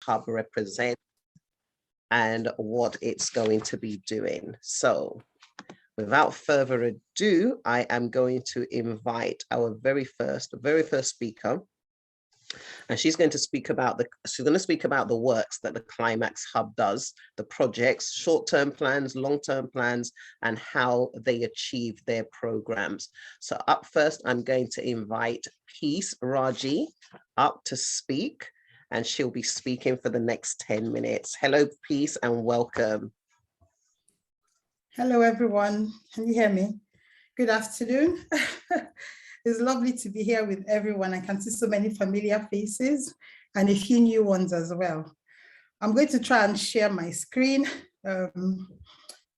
Hub represents and what it's going to be doing. So without further ado, I am going to invite our very first speaker. And she's going to speak about the works that the KLIMAX Hub does, the projects, short-term plans, long-term plans, and how they achieve their programs. So up first, I'm going to invite Peace Raji up to speak, and she'll be speaking for the next 10 minutes. Hello, Peace, and welcome. Hello, everyone. Can you hear me? Good afternoon. It's lovely to be here with everyone. I can see so many familiar faces and a few new ones as well. I'm going to try and share my screen.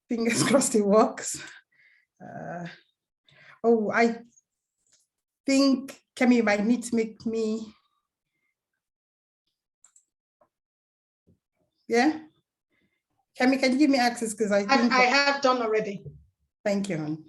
Fingers crossed it works. I think, Kemi, you might need to make me, yeah? Kemi, can you give me access? Because I have done already. Thank you, hon.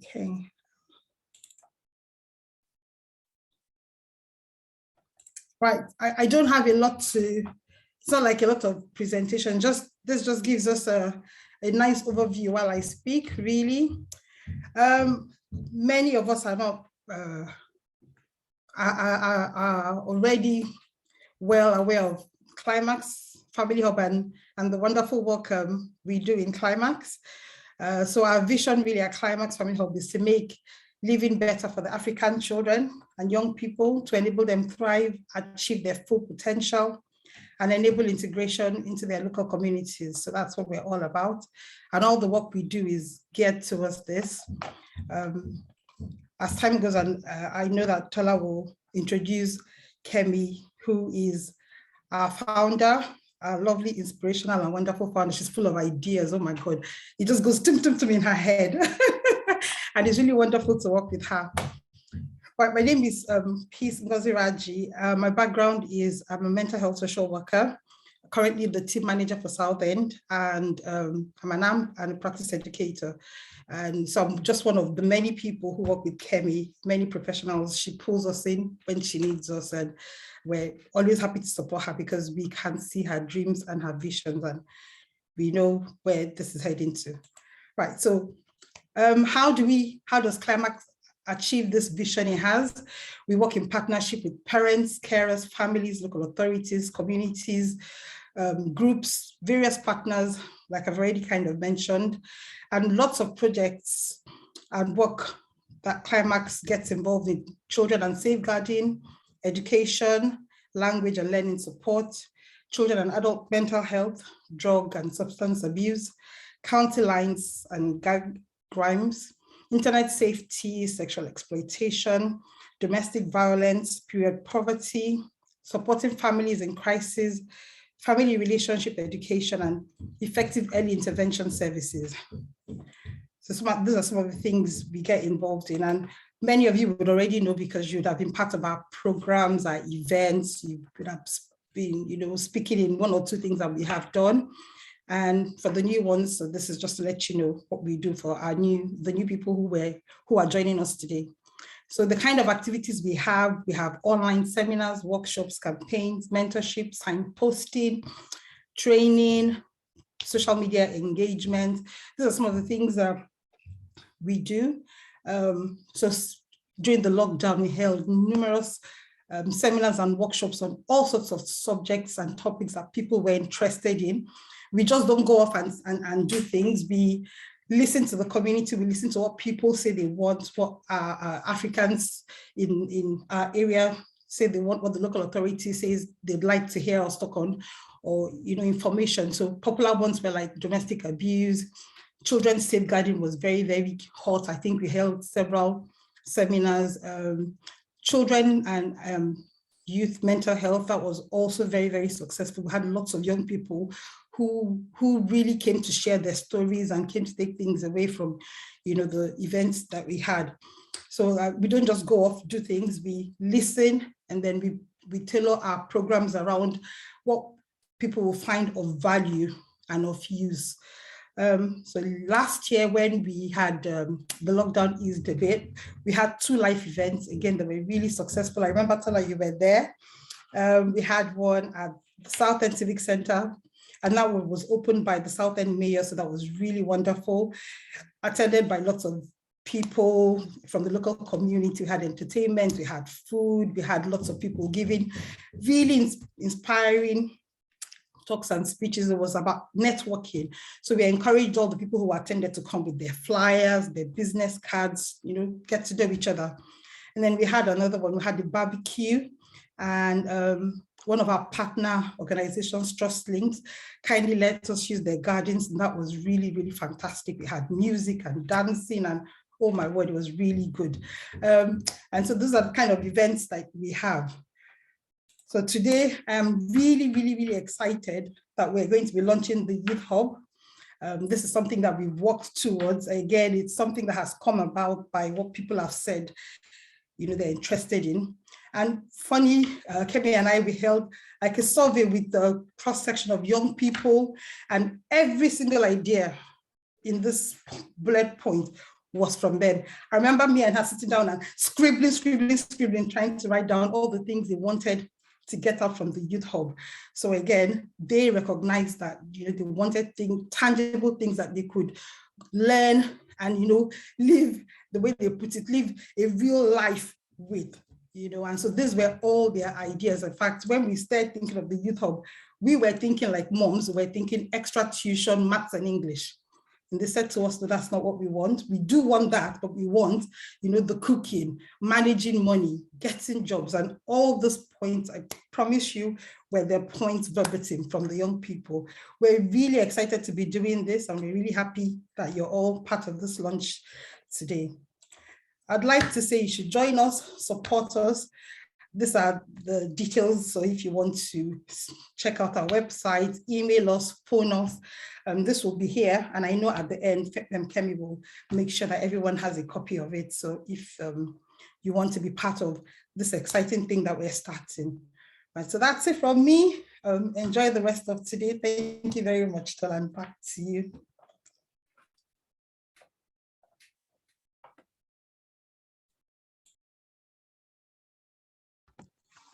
Okay. Right, I don't have a lot to, it's not like a lot of presentation, this just gives us a nice overview while I speak, really. Many of us are not, are already well aware of KLIMAX Family Hub and the wonderful work we do in KLIMAX. So our vision really at KLIMAX Family Hub is to make living better for the African children and young people, to enable them thrive, achieve their full potential, and enable integration into their local communities. So that's what we're all about. And all the work we do is geared towards this. As time goes on, I know that Tola will introduce Kemi, who is our founder, a lovely, inspirational, and wonderful founder. She's full of ideas. Oh my God, it just goes tum tum tum in her head. And it's really wonderful to work with her. But my name is Peace Raji. My background is I'm a mental health social worker, currently the team manager for Southend, and I'm an AM and a practice educator. And so I'm just one of the many people who work with Kemi, many professionals. She pulls us in when she needs us, and we're always happy to support her because we can see her dreams and her visions, and we know where this is heading to. Right, so how does KLIMAX achieve this vision it has? We work in partnership with parents, carers, families, local authorities, communities, groups, various partners, like I've already kind of mentioned, and lots of projects and work that KLIMAX gets involved in: children and safeguarding, education, language and learning support, children and adult mental health, drug and substance abuse, county lines and crimes, internet safety, sexual exploitation, domestic violence, period poverty, supporting families in crisis, family relationship education, and effective early intervention services. So these are some of the things we get involved in, and many of you would already know because you'd have been part of our programs, our events. You could have been, speaking in one or two things that we have done. And for the new ones, so this is just to let you know what we do for the new people who are joining us today. So the kind of activities we have online seminars, workshops, campaigns, mentorship, signposting, training, social media engagement. These are some of the things that we do. So during the lockdown, we held numerous seminars and workshops on all sorts of subjects and topics that people were interested in. We just don't go off and do things. We listen to the community, we listen to what people say they want, what Africans in our area say they want, what the local authority says they'd like to hear us talk on, or information. So popular ones were like domestic abuse, children's safeguarding was very, very hot. I think we held several seminars. Children and youth mental health, that was also very, very successful. We had lots of young people who really came to share their stories and came to take things away from, the events that we had. So we don't just go off, do things, we listen, and then we tailor our programs around what people will find of value and of use. So last year when we had the lockdown eased a bit, we had 2 live events, again, that were really successful. I remember, Tola, you were there. We had one at the South End Civic Center, and that one was opened by the South End Mayor, so that was really wonderful. Attended by lots of people from the local community. We had entertainment, we had food, we had lots of people giving really inspiring talks and speeches. It was about networking. So we encouraged all the people who attended to come with their flyers, their business cards, you know, get to know each other. And then we had another one, we had the barbecue, and one of our partner organizations, Trust Links, kindly let us use their gardens, and that was really, really fantastic. We had music and dancing, and oh my word, it was really good. And so those are the kind of events that we have. So today, I'm really, really, really excited that we're going to be launching the Youth Hub. This is something that we've worked towards. Again, it's something that has come about by what people have said, you know, they're interested in. And funny, Kemi and I, we held like a survey with the cross-section of young people, and every single idea in this bullet point was from them. I remember me and her sitting down and scribbling, trying to write down all the things they wanted to get out from the Youth Hub. So again, they recognized that, you know, they wanted tangible things that they could learn and, you know, live the way they put it, live a real life with, you know. And so these were all their ideas. In fact, when we started thinking of the Youth Hub, we were thinking like moms, we were thinking extra tuition, maths and English. And they said to us, no, that's not what we want. We do want that, but we want, you know, the cooking, managing money, getting jobs, and all those points, I promise you, were their points verbatim from the young people. We're really excited to be doing this, and we're really happy that you're all part of this launch today. I'd like to say you should join us, support us. These are the details. So if you want to check out our website, email us, phone us, this will be here. And I know at the end, Kemi will make sure that everyone has a copy of it. So if you want to be part of this exciting thing that we're starting. Right, so that's it from me. Enjoy the rest of today. Thank you very much, Tolan. Back to you.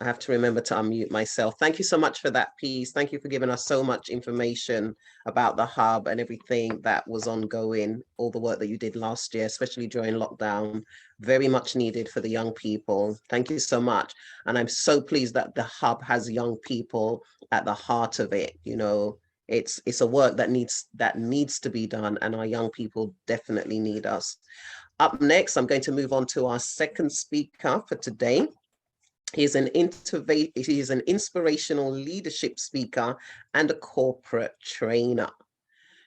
I have to remember to unmute myself. Thank you so much for that piece. Thank you for giving us so much information about the hub and everything that was ongoing, all the work that you did last year, especially during lockdown. Very much needed for the young people. Thank you so much. And I'm so pleased that the hub has young people at the heart of it. You know, it's a work that needs to be done, and our young people definitely need us. Up next, I'm going to move on to our second speaker for today. He's an inspirational leadership speaker and a corporate trainer.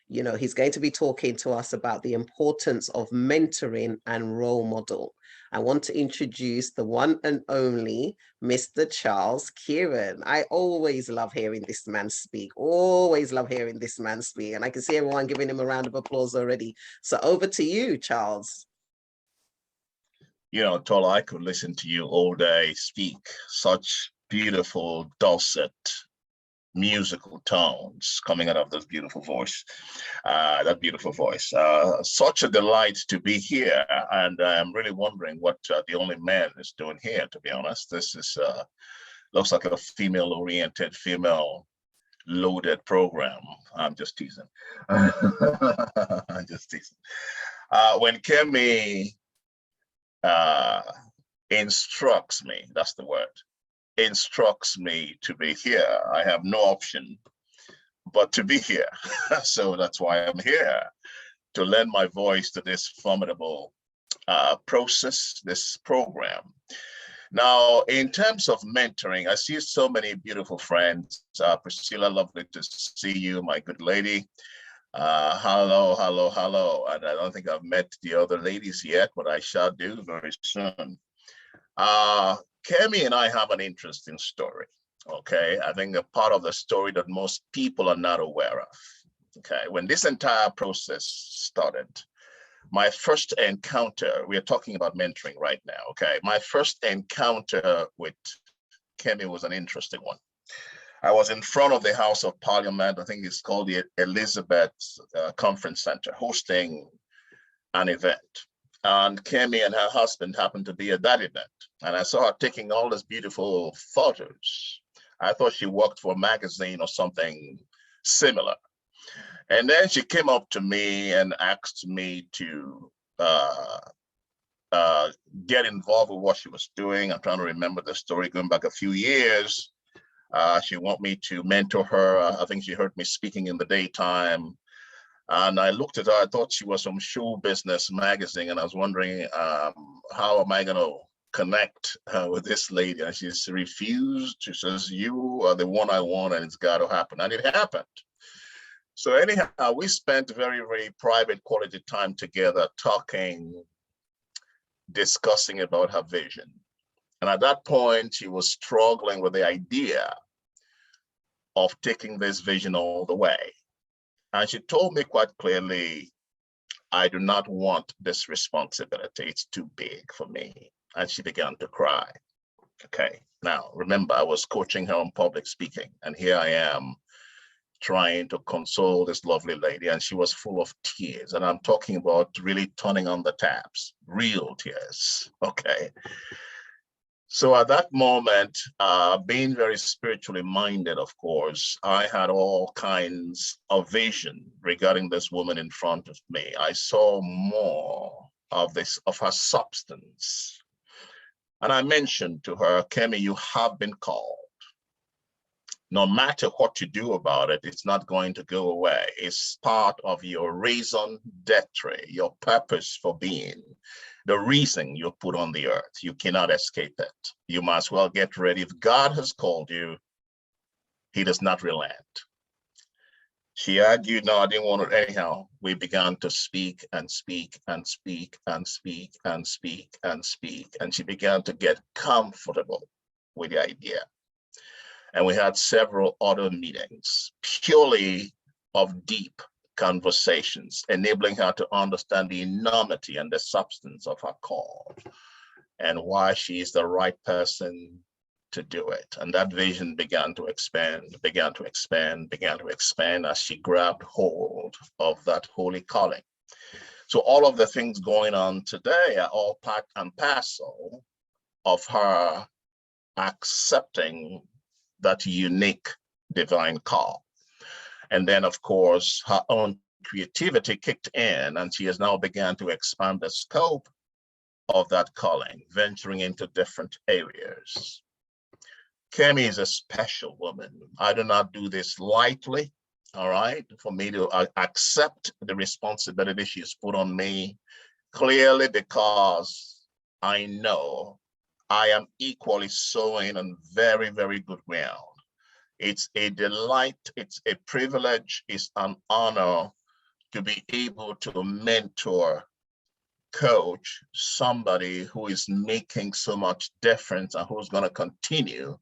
You know, he's going to be talking to us about the importance of mentoring and role model. I want to introduce the one and only Mr. Charles Kieran. I always love hearing this man speak, always love hearing this man speak. And I can see everyone giving him a round of applause already. So over to you, Charles. You know, Tola, I could listen to you all day speak. Such beautiful, dulcet, musical tones coming out of this beautiful voice. Such a delight to be here. And I'm really wondering what the only man is doing here, to be honest. This is looks like a female-oriented, female-loaded program. I'm just teasing. I'm just teasing. When Kemi instructs me, that's the word, instructs me to be here, I have no option but to be here. So that's why I'm here, to lend my voice to this formidable process, this program. Now, in terms of mentoring, I see so many beautiful friends. Priscilla, lovely to see you, my good lady. Hello. And I don't think I've met the other ladies yet, but I shall do very soon. Kemi and I have an interesting story. Okay, I think a part of the story that most people are not aware of. Okay, when this entire process started, My first encounter, we are talking about mentoring right now, okay? My first encounter with Kemi was an interesting one. I was in front of the House of Parliament, I think it's called the Elizabeth Conference Center, hosting an event. And Kemi and her husband happened to be at that event. And I saw her taking all these beautiful photos. I thought she worked for a magazine or something similar. And then she came up to me and asked me to get involved with what she was doing. I'm trying to remember the story going back a few years. She wanted me to mentor her. I think she heard me speaking in the daytime. And I looked at her, I thought she was from Show Business magazine. And I was wondering, how am I going to connect with this lady? And she's refused. She says, you are the one I want and it's got to happen. And it happened. So anyhow, we spent very, very private quality time together talking, discussing about her vision. And at that point, she was struggling with the idea of taking this vision all the way. And she told me quite clearly, I do not want this responsibility. It's too big for me. And she began to cry. Okay, now remember, I was coaching her on public speaking, and here I am trying to console this lovely lady, and she was full of tears. And I'm talking about really turning on the taps, real tears, okay? So at that moment, being very spiritually minded, of course, I had all kinds of vision regarding this woman in front of me. I saw more of her substance. And I mentioned to her, Kemi, you have been called. No matter what you do about it, it's not going to go away. It's part of your raison d'etre, your purpose for being, the reason you're put on the earth. You cannot escape it. You must well get ready. If God has called you, he does not relent. She argued, no, I didn't want it. Anyhow, we began to speak and speak and speak and speak and speak and speak. And she began to get comfortable with the idea. And we had several other meetings, purely of deep conversations, enabling her to understand the enormity and the substance of her call and why she is the right person to do it. And that vision began to expand, began to expand, began to expand as she grabbed hold of that holy calling. So all of the things going on today are all part and parcel of her accepting that unique divine call. And then, of course, her own creativity kicked in, and she has now begun to expand the scope of that calling, venturing into different areas. Kemi is a special woman. I do not do this lightly, all right? For me to accept the responsibility she's put on me, clearly because I know I am equally sowing on very, very good ground. It's a delight, it's a privilege, it's an honor to be able to mentor, coach somebody who is making so much difference and who's going to continue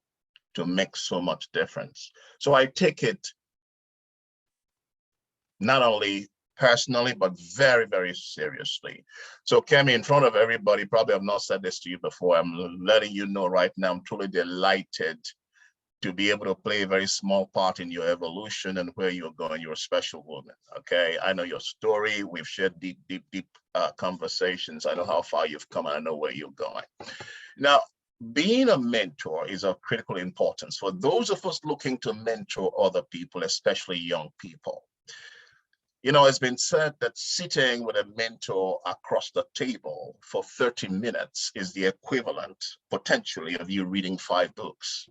to make so much difference. So I take it not only personally, but very, very seriously. So Kemi, in front of everybody, probably I've not said this to you before, I'm letting you know right now, I'm truly delighted to be able to play a very small part in your evolution and where you're going. You're a special woman, okay? I know your story. We've shared deep conversations. I know how far you've come and I know where you're going. Now, being a mentor is of critical importance for those of us looking to mentor other people, especially young people. You know, it's been said that sitting with a mentor across the table for 30 minutes is the equivalent, potentially, of you reading 5 books.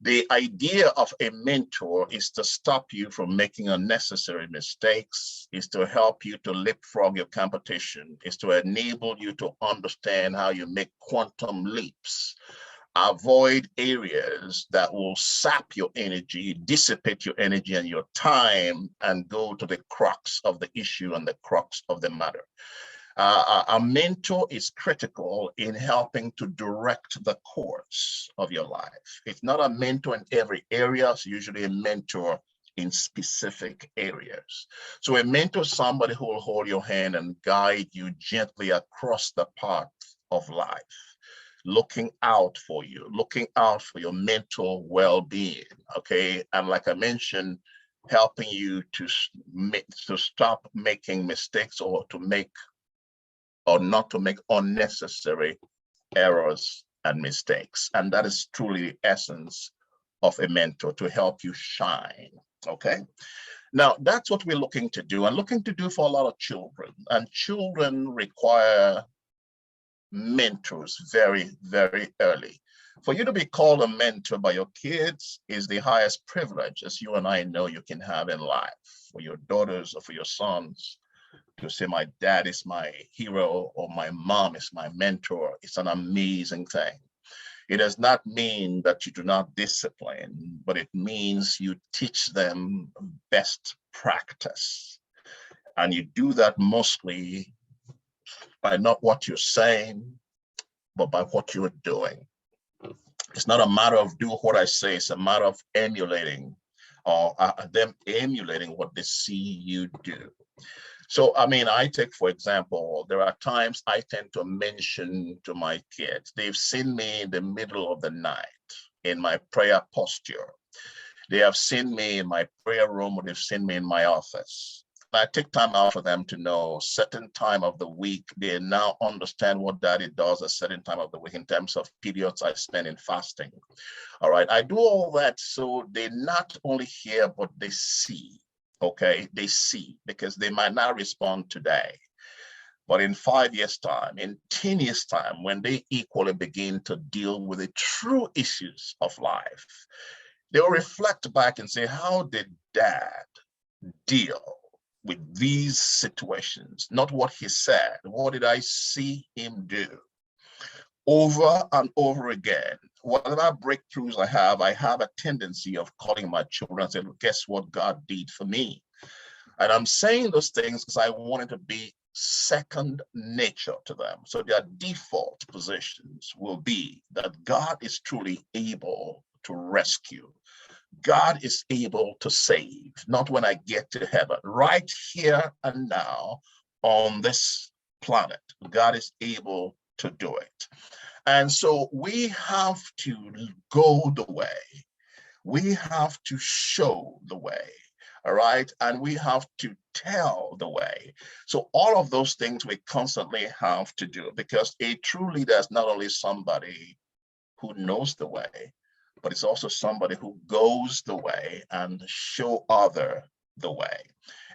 The idea of a mentor is to stop you from making unnecessary mistakes, is to help you to leapfrog your competition, is to enable you to understand how you make quantum leaps. Avoid areas that will sap your energy, dissipate your energy and your time, and go to the crux of the issue and the crux of the matter. A mentor is critical in helping to direct the course of your life. It's not a mentor in every area. It's usually a mentor in specific areas. So a mentor is somebody who will hold your hand and guide you gently across the path of life, looking out for you, looking out for your mental well-being, okay? And like I mentioned, helping you to stop making mistakes or not to make unnecessary errors and mistakes. And that is truly the essence of a mentor, to help you shine, okay? Now, that's what we're looking to do, and looking to do for a lot of children. And children require mentors very, very early. For you to be called a mentor by your kids is the highest privilege, as you and I know, you can have in life. For your daughters or for your sons to say, my dad is my hero or my mom is my mentor, it's an amazing thing. It does not mean that you do not discipline, but it means you teach them best practice. And you do that mostly by not what you're saying, but by what you're doing. It's not a matter of do what I say, it's a matter of emulating, or them emulating what they see you do. So, I mean, I take, for example, there are times I tend to mention to my kids, they've seen me in the middle of the night in my prayer posture. They have seen me in my prayer room, or they've seen me in my office. I take time out for them to know certain time of the week, they now understand what daddy does a certain time of the week in terms of periods I spend in fasting. All right, I do all that so they not only hear, but they see. Okay, they see, because they might not respond today, but in 5 years' time, in 10 years' time, when they equally begin to deal with the true issues of life, they'll reflect back and say, how did dad deal with these situations? Not what he said, what did I see him do? Over and over again, whatever breakthroughs I have a tendency of calling my children and saying, guess what God did for me? And I'm saying those things because I want it to be second nature to them. So their default positions will be that God is truly able to rescue. God is able to save, not when I get to heaven, right here and now on this planet. God is able to do it. And so we have to go the way. We have to show the way, all right? And we have to tell the way. So all of those things we constantly have to do, because a true leader is not only somebody who knows the way, but it's also somebody who goes the way and show other the way.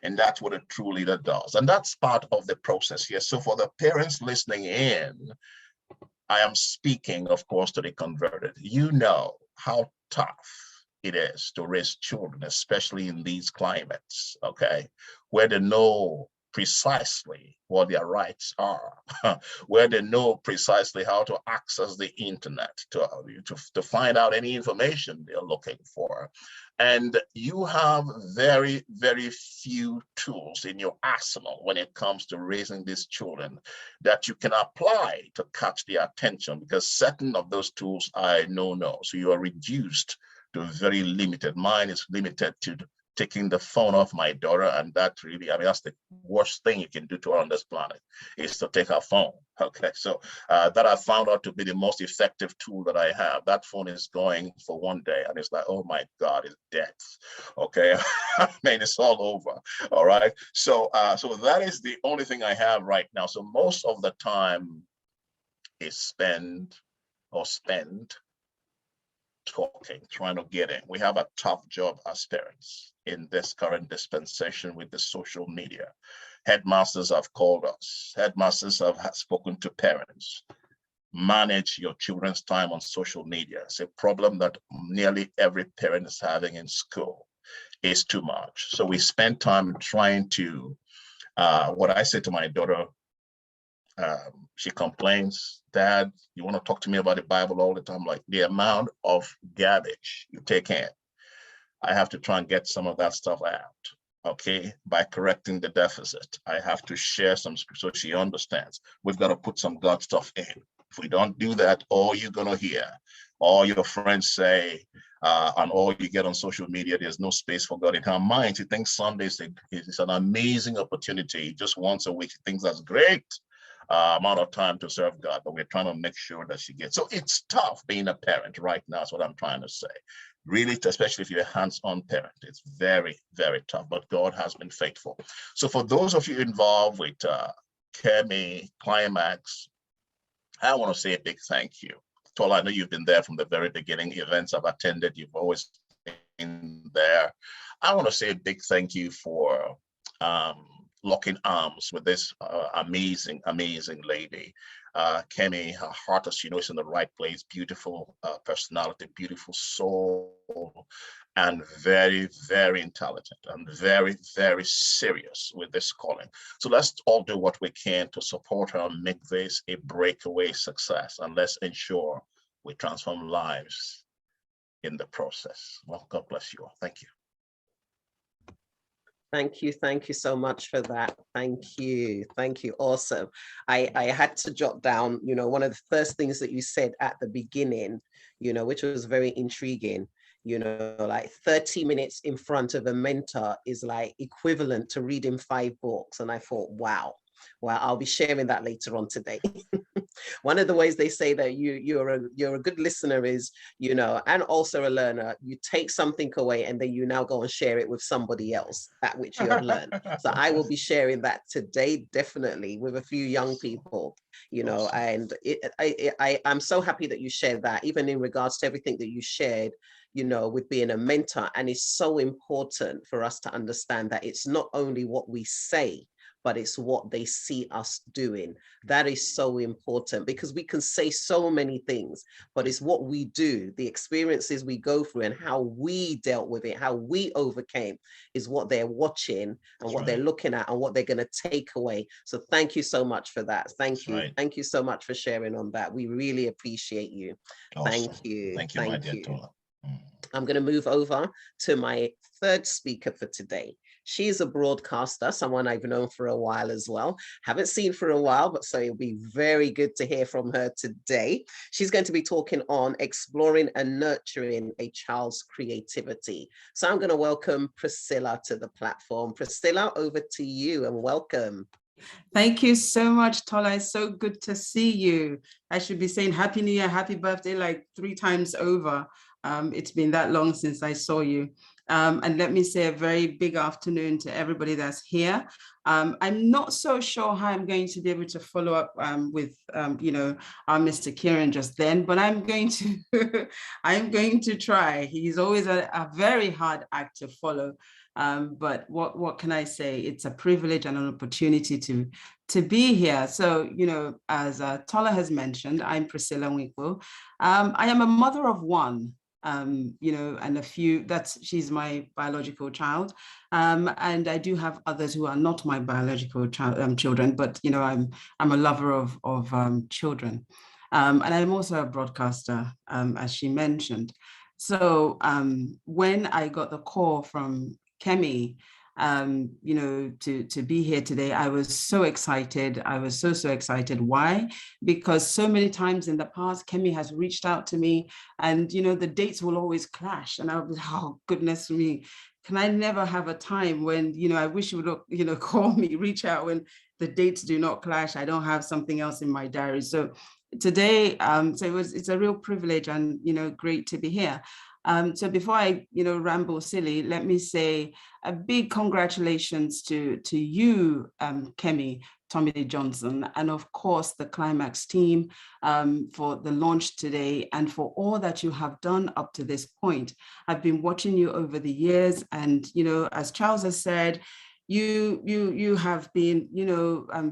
And that's what a true leader does. And that's part of the process here. So for the parents listening in, I am speaking, of course, to the converted. You know how tough it is to raise children, especially in these climates, okay, where they know precisely what their rights are, where they know precisely how to access the internet to find out any information they're looking for. And you have very, very few tools in your arsenal when it comes to raising these children that you can apply to catch their attention, because certain of those tools I know no. So you are reduced to very limited. Mine is limited to taking the phone off my daughter, and that really, I mean, that's the worst thing you can do to her on this planet, is to take her phone. Okay, so that I found out to be the most effective tool that I have. That phone is going for one day, and it's like, oh my God, it's dead. Okay, I mean, it's all over. All right, so so that is the only thing I have right now. So most of the time is spent talking, trying to get in. We have a tough job as parents in this current dispensation with the social media. Headmasters have called us. Headmasters have spoken to parents. Manage your children's time on social media. It's a problem that nearly every parent is having in school. It's too much. So we spend time trying to, what I say to my daughter, she complains, Dad, you want to talk to me about the Bible all the time? Like, the amount of garbage you take in, I have to try and get some of that stuff out, okay? By correcting the deficit, I have to share some, so she understands. We've got to put some God stuff in. If we don't do that, all you're going to hear, all your friends say, on all you get on social media. There's no space for God in her mind. She thinks Sundays is an amazing opportunity. Just once a week, she thinks that's great amount of time to serve God, but we're trying to make sure that she gets. So it's tough being a parent right now, is what I'm trying to say. Really, especially if you're a hands-on parent, it's very, very tough, but God has been faithful. So for those of you involved with Kemi, KLIMAX, I want to say a big thank you. Tola, I know you've been there from the very beginning. Events I've attended, you've always been there. I want to say a big thank you for locking arms with this amazing, amazing lady. Kemi, her heart, as you know, is in the right place. Beautiful personality, beautiful soul, and very, very intelligent and very, very serious with this calling. So let's all do what we can to support her and make this a breakaway success. And let's ensure we transform lives in the process. Well, God bless you all. Thank you. Thank you so much for that. Thank you. Awesome. I had to jot down, one of the first things that you said at the beginning, which was very intriguing. Like 30 minutes in front of a mentor is like equivalent to reading 5 books. And I thought, wow, I'll be sharing that later on today. One of the ways they say that you're a good listener is, and also a learner, you take something away and then you now go and share it with somebody else, that which you have learned. So I will be sharing that today, definitely, with a few young people, awesome. And I'm so happy that you shared that, even in regards to everything that you shared, with being a mentor. And it's so important for us to understand that it's not only what we say, but it's what they see us doing. That is so important, because we can say so many things, but it's what we do, the experiences we go through and how we dealt with it, how we overcame, is what they're watching and That's what right. they're looking at and what they're going to take away. So thank you so much for that. Thank That's you. right. Thank you so much for sharing on that. We really appreciate you. Awesome. Thank you. Thank you, my dear Tola. I'm going to move over to my third speaker for today. She is a broadcaster, someone I've known for a while as well. Haven't seen for a while, but so it'll be very good to hear from her today. She's going to be talking on exploring and nurturing a child's creativity. So I'm going to welcome Priscilla to the platform. Priscilla, over to you and welcome. Thank you so much, Tola. It's so good to see you. I should be saying Happy New Year, Happy Birthday like 3 times over. It's been that long since I saw you. And let me say a very big afternoon to everybody that's here. I'm not so sure how I'm going to be able to follow up with, our Mr. Kieran just then, but I'm going to, I'm going to try. He's always a very hard act to follow. But what can I say? It's a privilege and an opportunity to be here. So, as Tola has mentioned, I'm Priscilla Nwikwo. I am a mother of 1. And a few, she's my biological child. And I do have others who are not my biological children, but, I'm a lover of children. And I'm also a broadcaster, as she mentioned. So when I got the call from Kemi, to be here today, I was so excited. I was so excited. Why? Because so many times in the past, Kemi has reached out to me and, the dates will always clash. And I'll be, oh, goodness me, can I never have a time when, I wish you would, call me, reach out when the dates do not clash. I don't have something else in my diary. So today, it's a real privilege and, great to be here. So before I, ramble silly, let me say a big congratulations to you, Kemi, Tommy Johnson, and of course the KLIMAX team for the launch today and for all that you have done up to this point. I've been watching you over the years, and as Charles has said, you have been,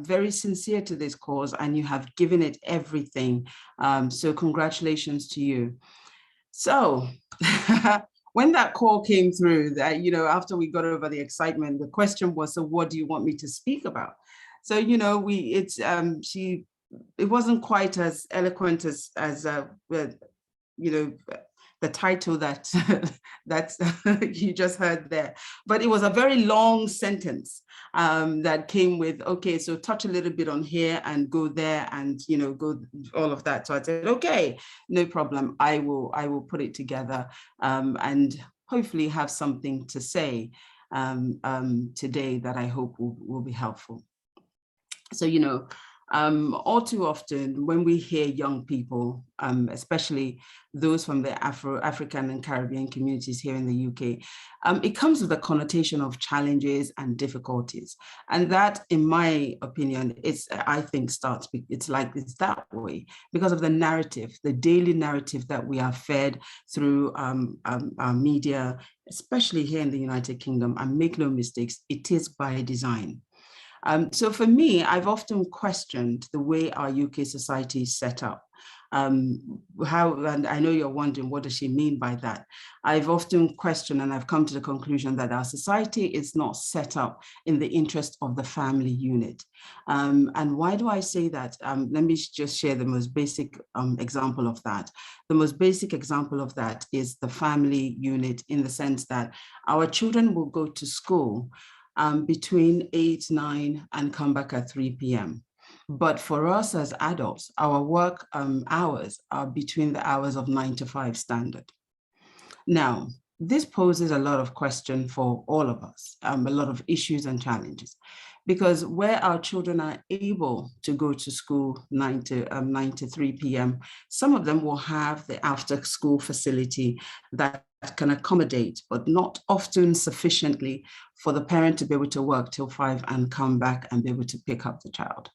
very sincere to this cause, and you have given it everything. So congratulations to you. So when that call came through, that, after we got over the excitement, the question was, so what do you want me to speak about? So, it wasn't quite as eloquent as you know, the title that that's you just heard there. But it was a very long sentence that came with, okay, so touch a little bit on here and go there and, you know, go all of that. So I said, okay, no problem. I will put it together and hopefully have something to say today that I hope will be helpful. So, you know, all too often when we hear young people, especially those from the African and Caribbean communities here in the UK, it comes with a connotation of challenges and difficulties. And that, in my opinion, I think it's that way because of the narrative, the daily narrative that we are fed through our media, especially here in the United Kingdom. And make no mistakes, it is by design. So for me, I've often questioned the way our UK society is set up. And I know you're wondering, what does she mean by that? I've often questioned, and I've come to the conclusion that our society is not set up in the interest of the family unit. And why do I say that? Let me just share the most basic example of that. The most basic example of that is the family unit, in the sense that our children will go to school between 8, 9 and come back at 3 p.m. But for us as adults, our work hours are between the hours of 9 to 5 standard. Now, this poses a lot of question for all of us, a lot of issues and challenges, because where our children are able to go to school 9 to 3 p.m., some of them will have the after school facility that can accommodate, but not often sufficiently for the parent to be able to work till 5 and come back and be able to pick up the child.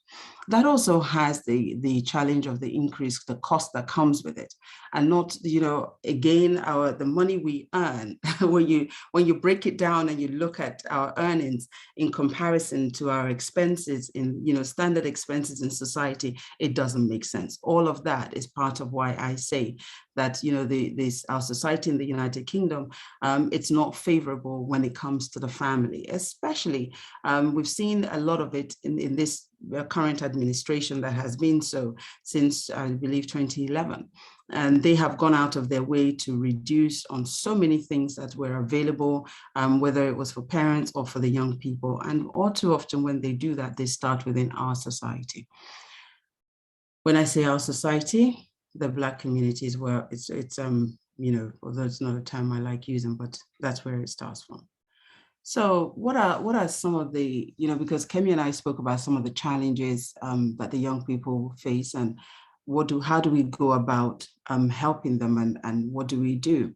That also has the challenge of the increase, the cost that comes with it. And not, you know, again, the money we earn, when you break it down and you look at our earnings in comparison to our expenses in, you know, standard expenses in society, it doesn't make sense. All of that is part of why I say that, you know, our society in the United Kingdom, it's not favorable when it comes to the family, especially we've seen a lot of it in this current administration that has been so since, I believe, 2011. And they have gone out of their way to reduce on so many things that were available, whether it was for parents or for the young people. And all too often when they do that, they start within our society. When I say our society, the Black communities, where it's you know, although it's not a term I like using, but that's where it starts from. So what are some of the, you know, because Kemi and I spoke about some of the challenges that the young people face, and how do we go about helping them, and what do we do?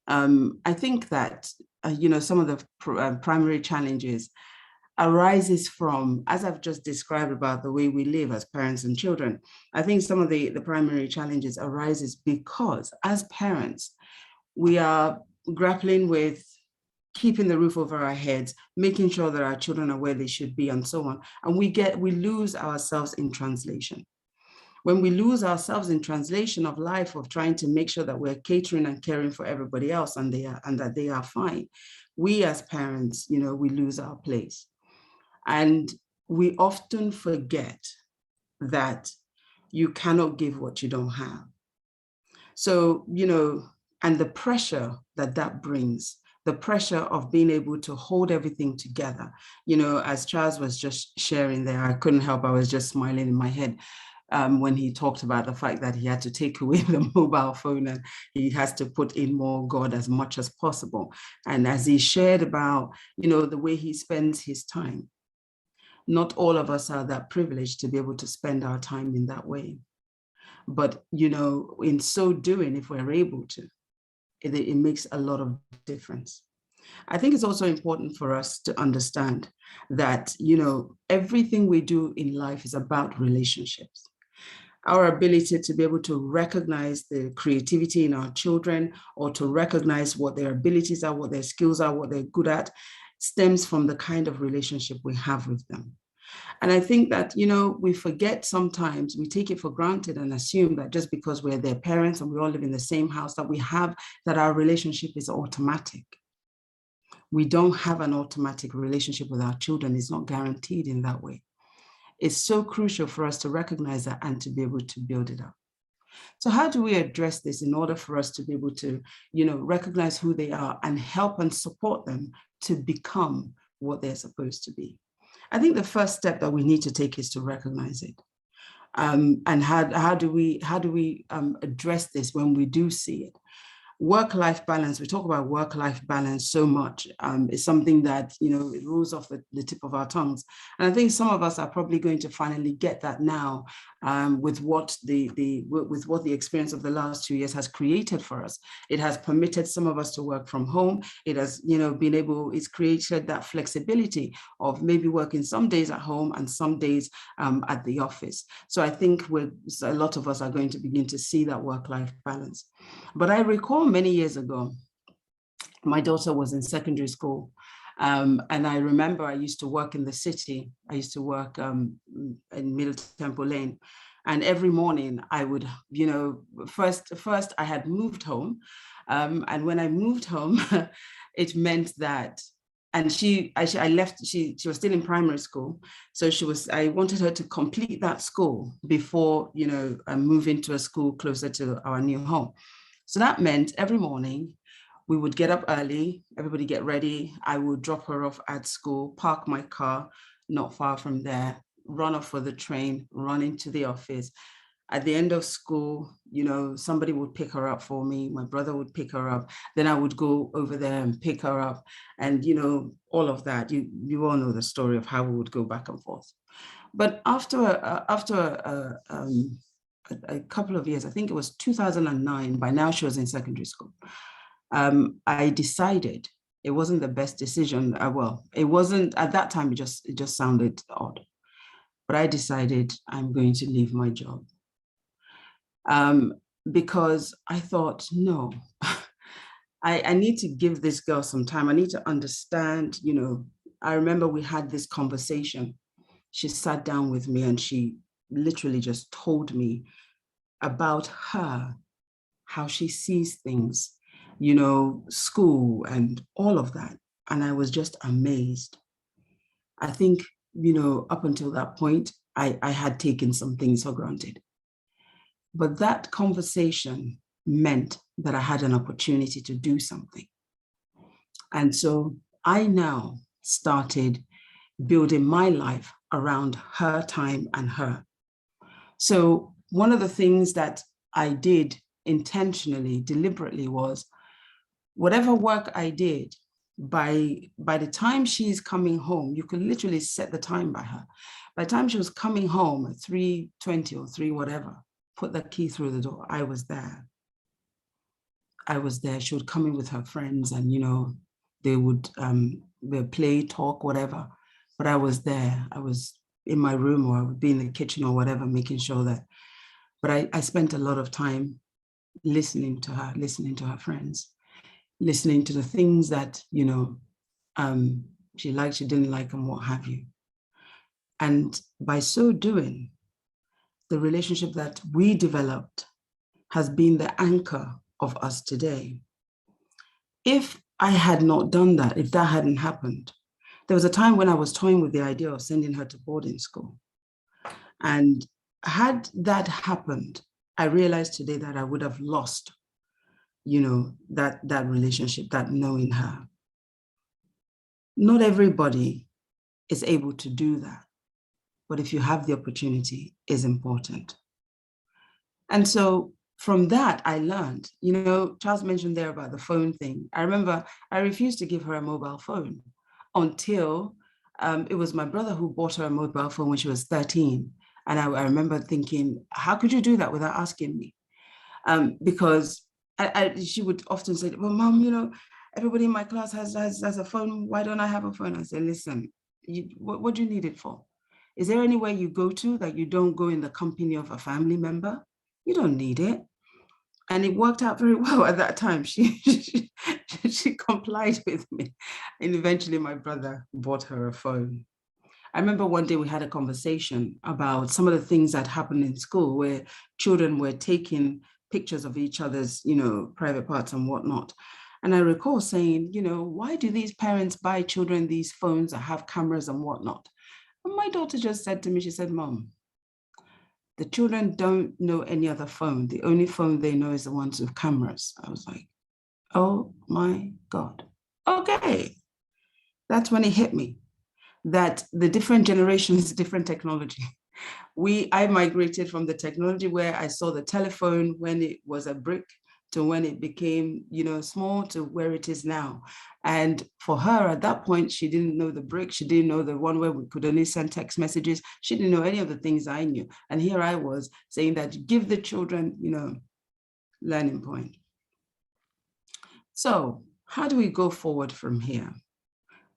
I think that, you know, some of the primary challenges arises from, as I've just described about the way we live as parents and children. I think some of the primary challenges arises because as parents, we are grappling with keeping the roof over our heads, making sure that our children are where they should be, and so on. And we lose ourselves in translation. When we lose ourselves in translation of life, of trying to make sure that we're catering and caring for everybody else and that they are fine, we as parents, you know, we lose our place. And we often forget that you cannot give what you don't have. So, you know, and the pressure that brings, the pressure of being able to hold everything together. You know, as Charles was just sharing there, I couldn't help, I was just smiling in my head when he talked about the fact that he had to take away the mobile phone and he has to put in more God as much as possible. And as he shared about, you know, the way he spends his time, not all of us are that privileged to be able to spend our time in that way. But, you know, in so doing, if we're able to, it makes a lot of difference. I think it's also important for us to understand that, you know, everything we do in life is about relationships. Our ability to be able to recognize the creativity in our children, or to recognize what their abilities are, what their skills are, what they're good at, stems from the kind of relationship we have with them. And I think that, you know, we forget sometimes, we take it for granted and assume that just because we're their parents and we all live in the same house, that our relationship is automatic. We don't have an automatic relationship with our children. It's not guaranteed in that way. It's so crucial for us to recognize that and to be able to build it up. So how do we address this in order for us to be able to, recognize who they are and help and support them to become what they're supposed to be? I think the first step that we need to take is to recognize it. And how do we address this when we do see it? Work-life balance, we talk about work-life balance so much. It's something that, it rolls off the tip of our tongues. And I think some of us are probably going to finally get that now, with what the experience of the last 2 years has created for us. It has permitted some of us to work from home. It has, it's created that flexibility of maybe working some days at home and some days at the office. So I think a lot of us are going to begin to see that work-life balance. But I recall many years ago, my daughter was in secondary school. And I remember I used to work in the city. I used to work in Middle Temple Lane. And every morning I would, first I had moved home. And when I moved home, it meant that, and I left, she was still in primary school. So I wanted her to complete that school before, move into a school closer to our new home. So that meant every morning we would get up early, everybody get ready. I would drop her off at school, park my car not far from there, run off for the train, run into the office. At the end of school, somebody would pick her up for me. My brother would pick her up. Then I would go over there and pick her up. And, all of that. You all know the story of how we would go back and forth. But after a couple of years, I think it was 2009, by now she was in secondary school. I decided it wasn't the best decision. Well, it wasn't at that time, it just sounded odd. But I decided I'm going to leave my job. Because I thought, no, I need to give this girl some time. I need to understand, I remember we had this conversation. She sat down with me and she literally just told me about her, how she sees things, school and all of that. And I was just amazed. I think, up until that point, I had taken some things for granted. But that conversation meant that I had an opportunity to do something. And so I now started building my life around her time and her. So one of the things that I did intentionally, deliberately, was whatever work I did, by the time she's coming home, you could literally set the time by her. By the time she was coming home at 3:20 or 3 whatever, put the key through the door, I was there. She would come in with her friends and, they would play, talk, whatever. But I was there. I was in my room, or I would be in the kitchen or whatever, making sure that. But I spent a lot of time listening to her friends, listening to the things that, she liked, she didn't like, and what have you. And by so doing, the relationship that we developed has been the anchor of us today. If I had not done that, if that hadn't happened, there was a time when I was toying with the idea of sending her to boarding school. And had that happened, I realized today that I would have lost, that relationship, that knowing her. Not everybody is able to do that. But if you have the opportunity, is important. And so from that, I learned, Charles mentioned there about the phone thing. I remember I refused to give her a mobile phone until it was my brother who bought her a mobile phone when she was 13. And I remember thinking, how could you do that without asking me? Because she would often say, well, Mom, everybody in my class has a phone. Why don't I have a phone? I said, listen, what do you need it for? Is there anywhere you go to that you don't go in the company of a family member? You don't need it. And it worked out very well at that time. She complied with me. And eventually my brother bought her a phone. I remember one day we had a conversation about some of the things that happened in school where children were taking pictures of each other's, private parts and whatnot. And I recall saying, why do these parents buy children these phones that have cameras and whatnot? And my daughter just said to me, she said, Mom, The children don't know any other phone. The only phone they know is the ones with cameras. I was like, oh my God. Okay. That's when it hit me that the different generations, different technology. I migrated from the technology where I saw the telephone when it was a brick to when it became, small to where it is now. And for her at that point, she didn't know the brick. She didn't know the one where we could only send text messages. She didn't know any of the things I knew. And here I was saying that give the children, learning point. So how do we go forward from here?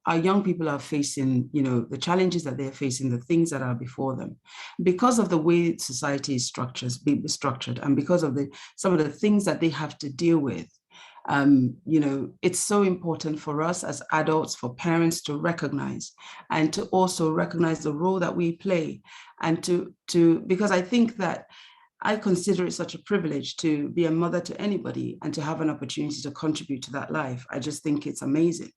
Our young people are facing, the challenges that they're facing, the things that are before them, because of the way society is structured, and because of some of the things that they have to deal with. It's so important for us as adults, for parents to recognize, and to also recognize the role that we play, and because I think that I consider it such a privilege to be a mother to anybody and to have an opportunity to contribute to that life. I just think it's amazing.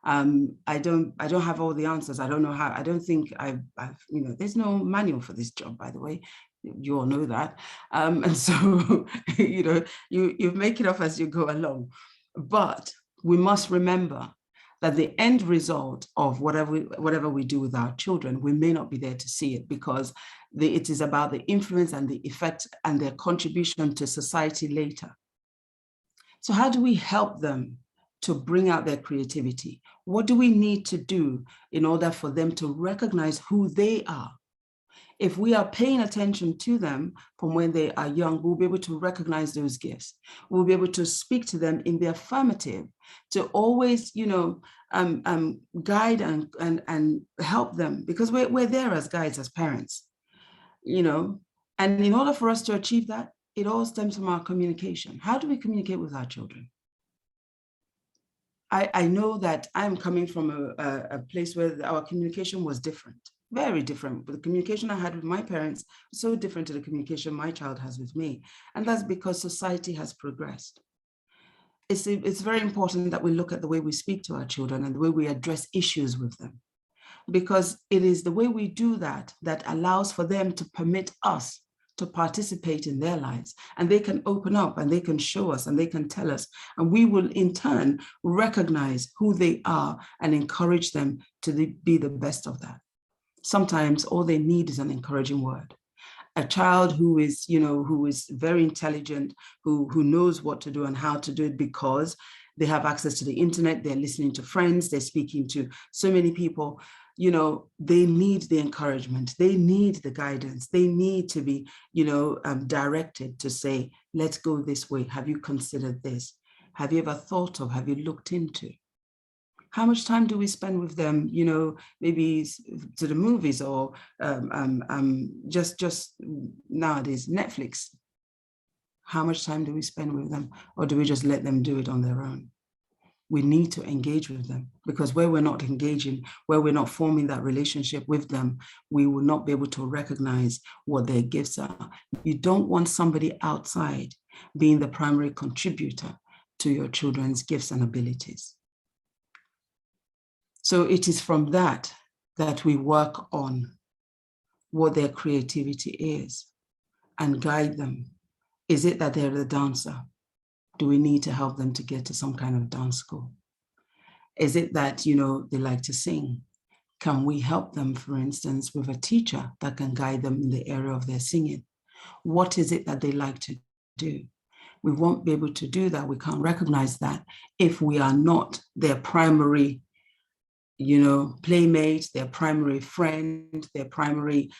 I don't have all the answers. I don't know how. I don't think I've there's no manual for this job, by the way. You all know that. And so, you make it up as you go along. But we must remember that the end result of whatever we do with our children, we may not be there to see it, because it is about the influence and the effect and their contribution to society later. So how do we help them to bring out their creativity? What do we need to do in order for them to recognize who they are? If we are paying attention to them from when they are young, we'll be able to recognize those gifts. We'll be able to speak to them in the affirmative, to always, guide and help them, because we're there as guides, as parents, and in order for us to achieve that, it all stems from our communication. How do we communicate with our children? I know that I'm coming from a place where our communication was different, very different. But the communication I had with my parents was so different to the communication my child has with me. And that's because society has progressed. It's very important that we look at the way we speak to our children and the way we address issues with them, because it is the way we do that that allows for them to permit us to participate in their lives, and they can open up and they can show us and they can tell us, and we will in turn recognize who they are and encourage them to be the best of that. Sometimes all they need is an encouraging word. A child who is very intelligent, who knows what to do and how to do it because they have access to the internet, they're listening to friends, they're speaking to so many people, they need the encouragement, they need the guidance, they need to be, directed to say, let's go this way. Have you considered this? Have you ever thought of, have you looked into? How much time do we spend with them, maybe to the movies or just nowadays, Netflix? How much time do we spend with them, or do we just let them do it on their own? We need to engage with them, because where we're not engaging, where we're not forming that relationship with them, we will not be able to recognize what their gifts are. You don't want somebody outside being the primary contributor to your children's gifts and abilities. So it is from that we work on what their creativity is and guide them. Is it that they're a dancer? Do we need to help them to get to some kind of dance school? Is it that, they like to sing? Can we help them, for instance, with a teacher that can guide them in the area of their singing? What is it that they like to do? We won't be able to do that. We can't recognize that if we are not their primary, playmate, their primary friend, their primary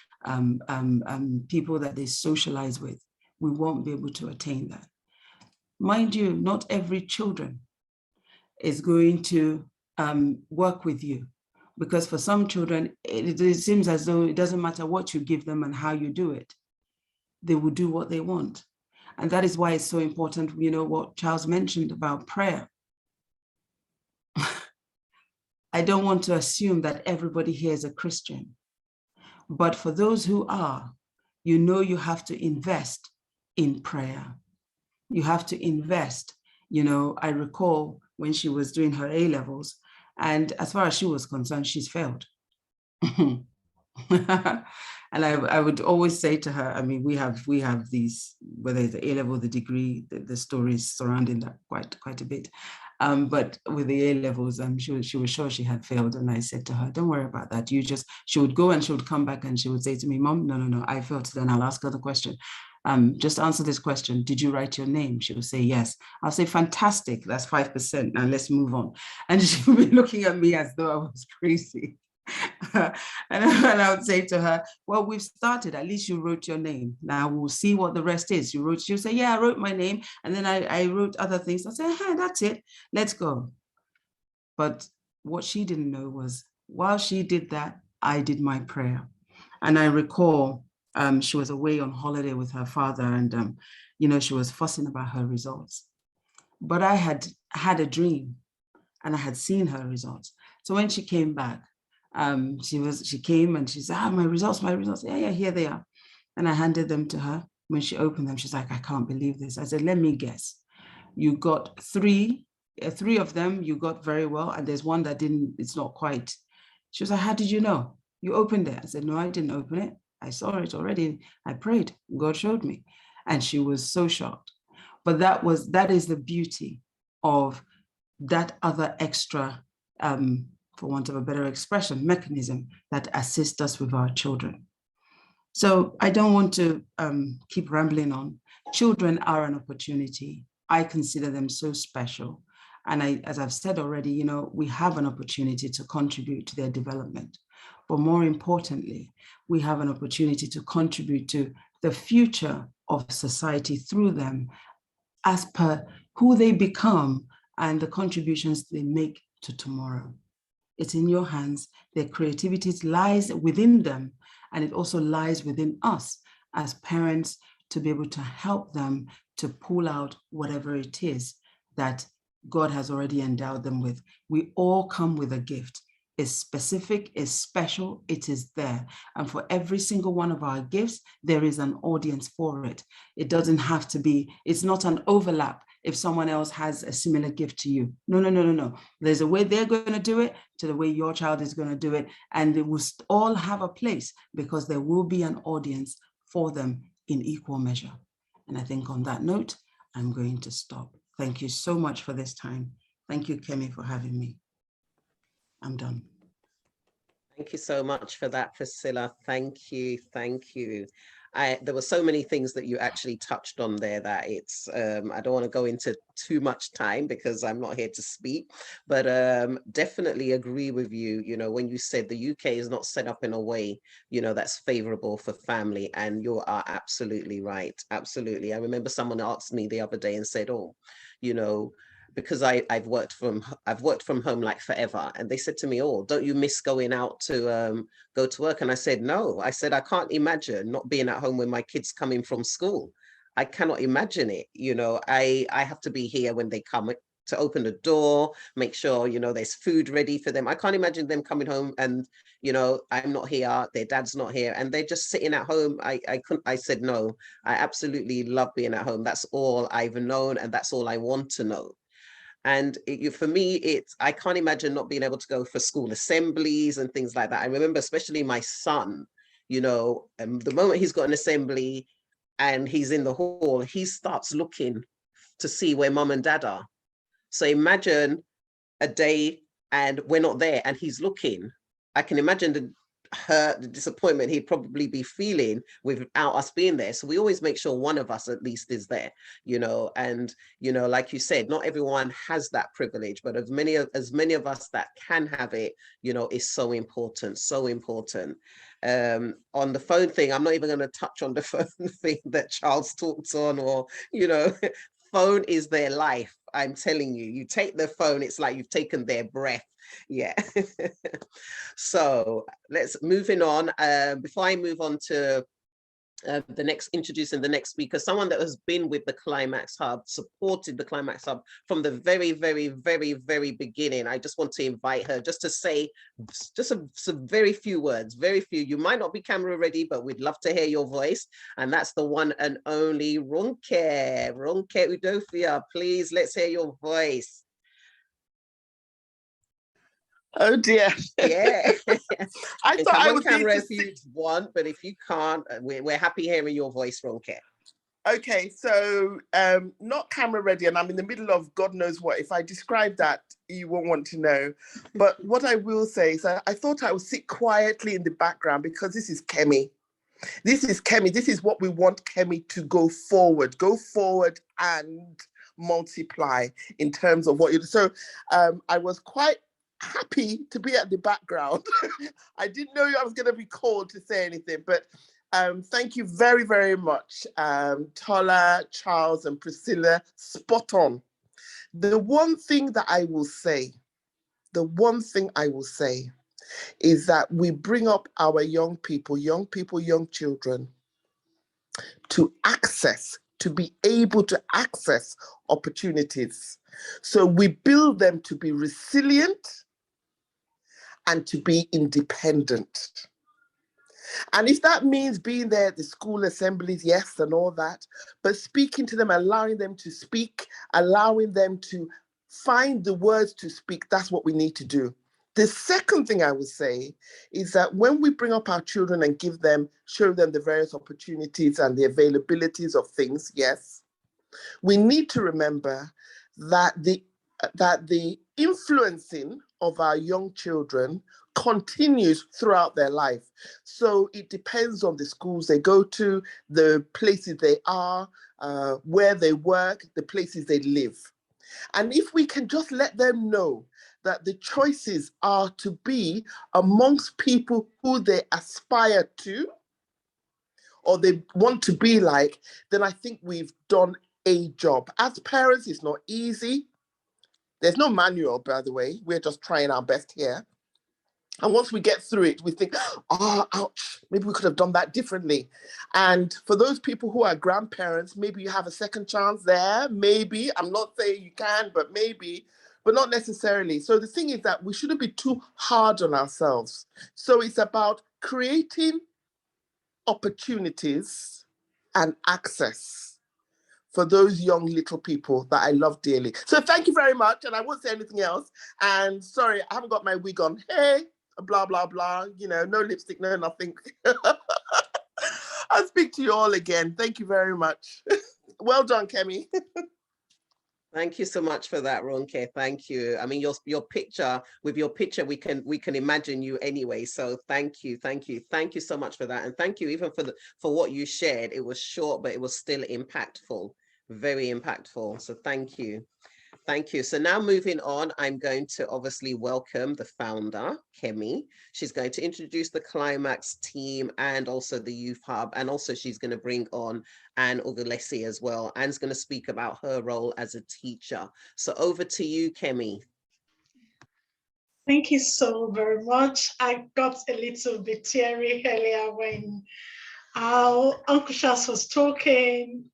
people that they socialize with. We won't be able to attain that. Mind you, not every children is going to work with you, because for some children, it seems as though it doesn't matter what you give them and how you do it. They will do what they want. And that is why it's so important, what Charles mentioned about prayer. I don't want to assume that everybody here is a Christian, but for those who are, you have to invest in prayer. You have to invest. I recall when she was doing her A-levels, and as far as she was concerned, she's failed. And I would always say to her, I mean, we have these, whether it's the A-level, the degree, the stories surrounding that quite a bit. But with the A-levels, she was sure she had failed. And I said to her, don't worry about that. She would go and she would come back and she would say to me, Mom, no, I failed. Then I'll ask her the question. Just answer this question. Did you write your name? She will say, yes. I'll say, fantastic. That's 5%. Now let's move on. And she would be looking at me as though I was crazy. and I would say to her, well, we've started. At least you wrote your name. Now we'll see what the rest is. She'll say, yeah, I wrote my name. And then I wrote other things. I'll say, hey, that's it. Let's go. But what she didn't know was while she did that, I did my prayer. And I recall she was away on holiday with her father and, she was fussing about her results. But I had a dream and I had seen her results. So when she came back, she came and she said, my results. Yeah, here they are. And I handed them to her. When she opened them, she's like, I can't believe this. I said, let me guess. You got three of them you got very well. And there's one that didn't, it's not quite. She was like, how did you know? You opened it. I said, no, I didn't open it. I saw it already. I prayed. God showed me. And she was so shocked. But that is the beauty of that other extra, for want of a better expression, mechanism that assists us with our children. So I don't want to keep rambling on. Children are an opportunity. I consider them so special. And as I've said already, we have an opportunity to contribute to their development. But more importantly, we have an opportunity to contribute to the future of society through them as per who they become and the contributions they make to tomorrow. It's in your hands. Their creativity lies within them, and it also lies within us as parents to be able to help them to pull out whatever it is that God has already endowed them with. We all come with a gift. It's specific, it's special, it is there. And for every single one of our gifts, there is an audience for it. It doesn't have to be, it's not an overlap if someone else has a similar gift to you. No. There's a way they're going to do it to the way your child is going to do it. And they will all have a place because there will be an audience for them in equal measure. And I think on that note, I'm going to stop. Thank you so much for this time. Thank you, Kemi, for having me. I'm done. Thank you so much for that, Priscilla. Thank you. There were so many things that you actually touched on there that it's, I don't want to go into too much time because I'm not here to speak, but definitely agree with you, when you said the UK is not set up in a way, that's favorable for family, and you are absolutely right. Absolutely. I remember someone asked me the other day and said, because I've worked from home like forever, and they said to me, oh, don't you miss going out to go to work? And I said, no. I said, I can't imagine not being at home when my kids coming from school. I cannot imagine it. I have to be here when they come to open the door, make sure, there's food ready for them. I can't imagine them coming home and, I'm not here, their dad's not here, and they're just sitting at home. I said, no, I absolutely love being at home. That's all I've known, and that's all I want to know. And for me, I can't imagine not being able to go for school assemblies and things like that. I remember especially my son, the moment he's got an assembly and he's in the hall, he starts looking to see where mom and dad are. So imagine a day and we're not there and he's looking. I can imagine the disappointment he'd probably be feeling without us being there. So we always make sure one of us at least is there, and like you said, not everyone has that privilege, but as many of us that can have it, is so important. On the phone thing, I'm not even going to touch on the phone thing that Charles talked on, or phone is their life. I'm telling you, you take the phone, it's like you've taken their breath. Yeah. So let's moving on. Before I move on to introducing the next speaker, someone that has been with the KLIMAX Hub, supported the KLIMAX Hub from the very, very, very, very beginning. I just want to invite her just to say some very few words, very few. You might not be camera ready, but we'd love to hear your voice. And that's the one and only Ronke Udofia. Please, let's hear your voice. Oh dear. Yeah. I And thought come I on was going camera to if you want, but if you can't, we're happy hearing your voice, Ronke. Okay, so not camera ready, and I'm in the middle of God knows what. If I describe that, you won't want to know. But what I will say is I thought I would sit quietly in the background because this is Kemi. This is Kemi. This is what we want Kemi to go forward and multiply in terms of what you do. So I was quite happy to be at the background. I didn't know I was going to be called to say anything, but thank you very, very much, Tola, Charles, and Priscilla. Spot on. The one thing I will say is that we bring up our young people, young children, to be able to access opportunities. So we build them to be resilient and to be independent. And if that means being there at the school assemblies, yes, and all that, but speaking to them, allowing them to speak, allowing them to find the words to speak, that's what we need to do. The second thing I would say is that when we bring up our children and show them the various opportunities and the availabilities of things, yes, we need to remember that the influencing of our young children continues throughout their life. So it depends on the schools they go to, the places they are, where they work, the places they live. And if we can just let them know that the choices are to be amongst people who they aspire to or they want to be like, then I think we've done a job. As parents, it's not easy. There's no manual, by the way. We're just trying our best here. And once we get through it, we think, oh, ouch, maybe we could have done that differently. And for those people who are grandparents, maybe you have a second chance there. Maybe, I'm not saying you can, but maybe, but not necessarily. So the thing is that we shouldn't be too hard on ourselves. So it's about creating opportunities and access for those young little people that I love dearly. So thank you very much. And I won't say anything else. And sorry, I haven't got my wig on. Hey, blah, blah, blah. You know, no lipstick, no nothing. I'll speak to you all again. Thank you very much. Well done, Kemi. Thank you so much for that, Ronke. Thank you. I mean, your picture, we can imagine you anyway. So thank you so much for that, and thank you even for what you shared. It was short, but it was still impactful, very impactful. So thank you. Thank you. So now moving on, I'm going to obviously welcome the founder, Kemi. She's going to introduce the KLIMAX team and also the Youth Hub. And also she's going to bring on Anne Ugulesi as well. Anne's going to speak about her role as a teacher. So over to you, Kemi. Thank you so very much. I got a little bit teary earlier when Uncle Shas was talking.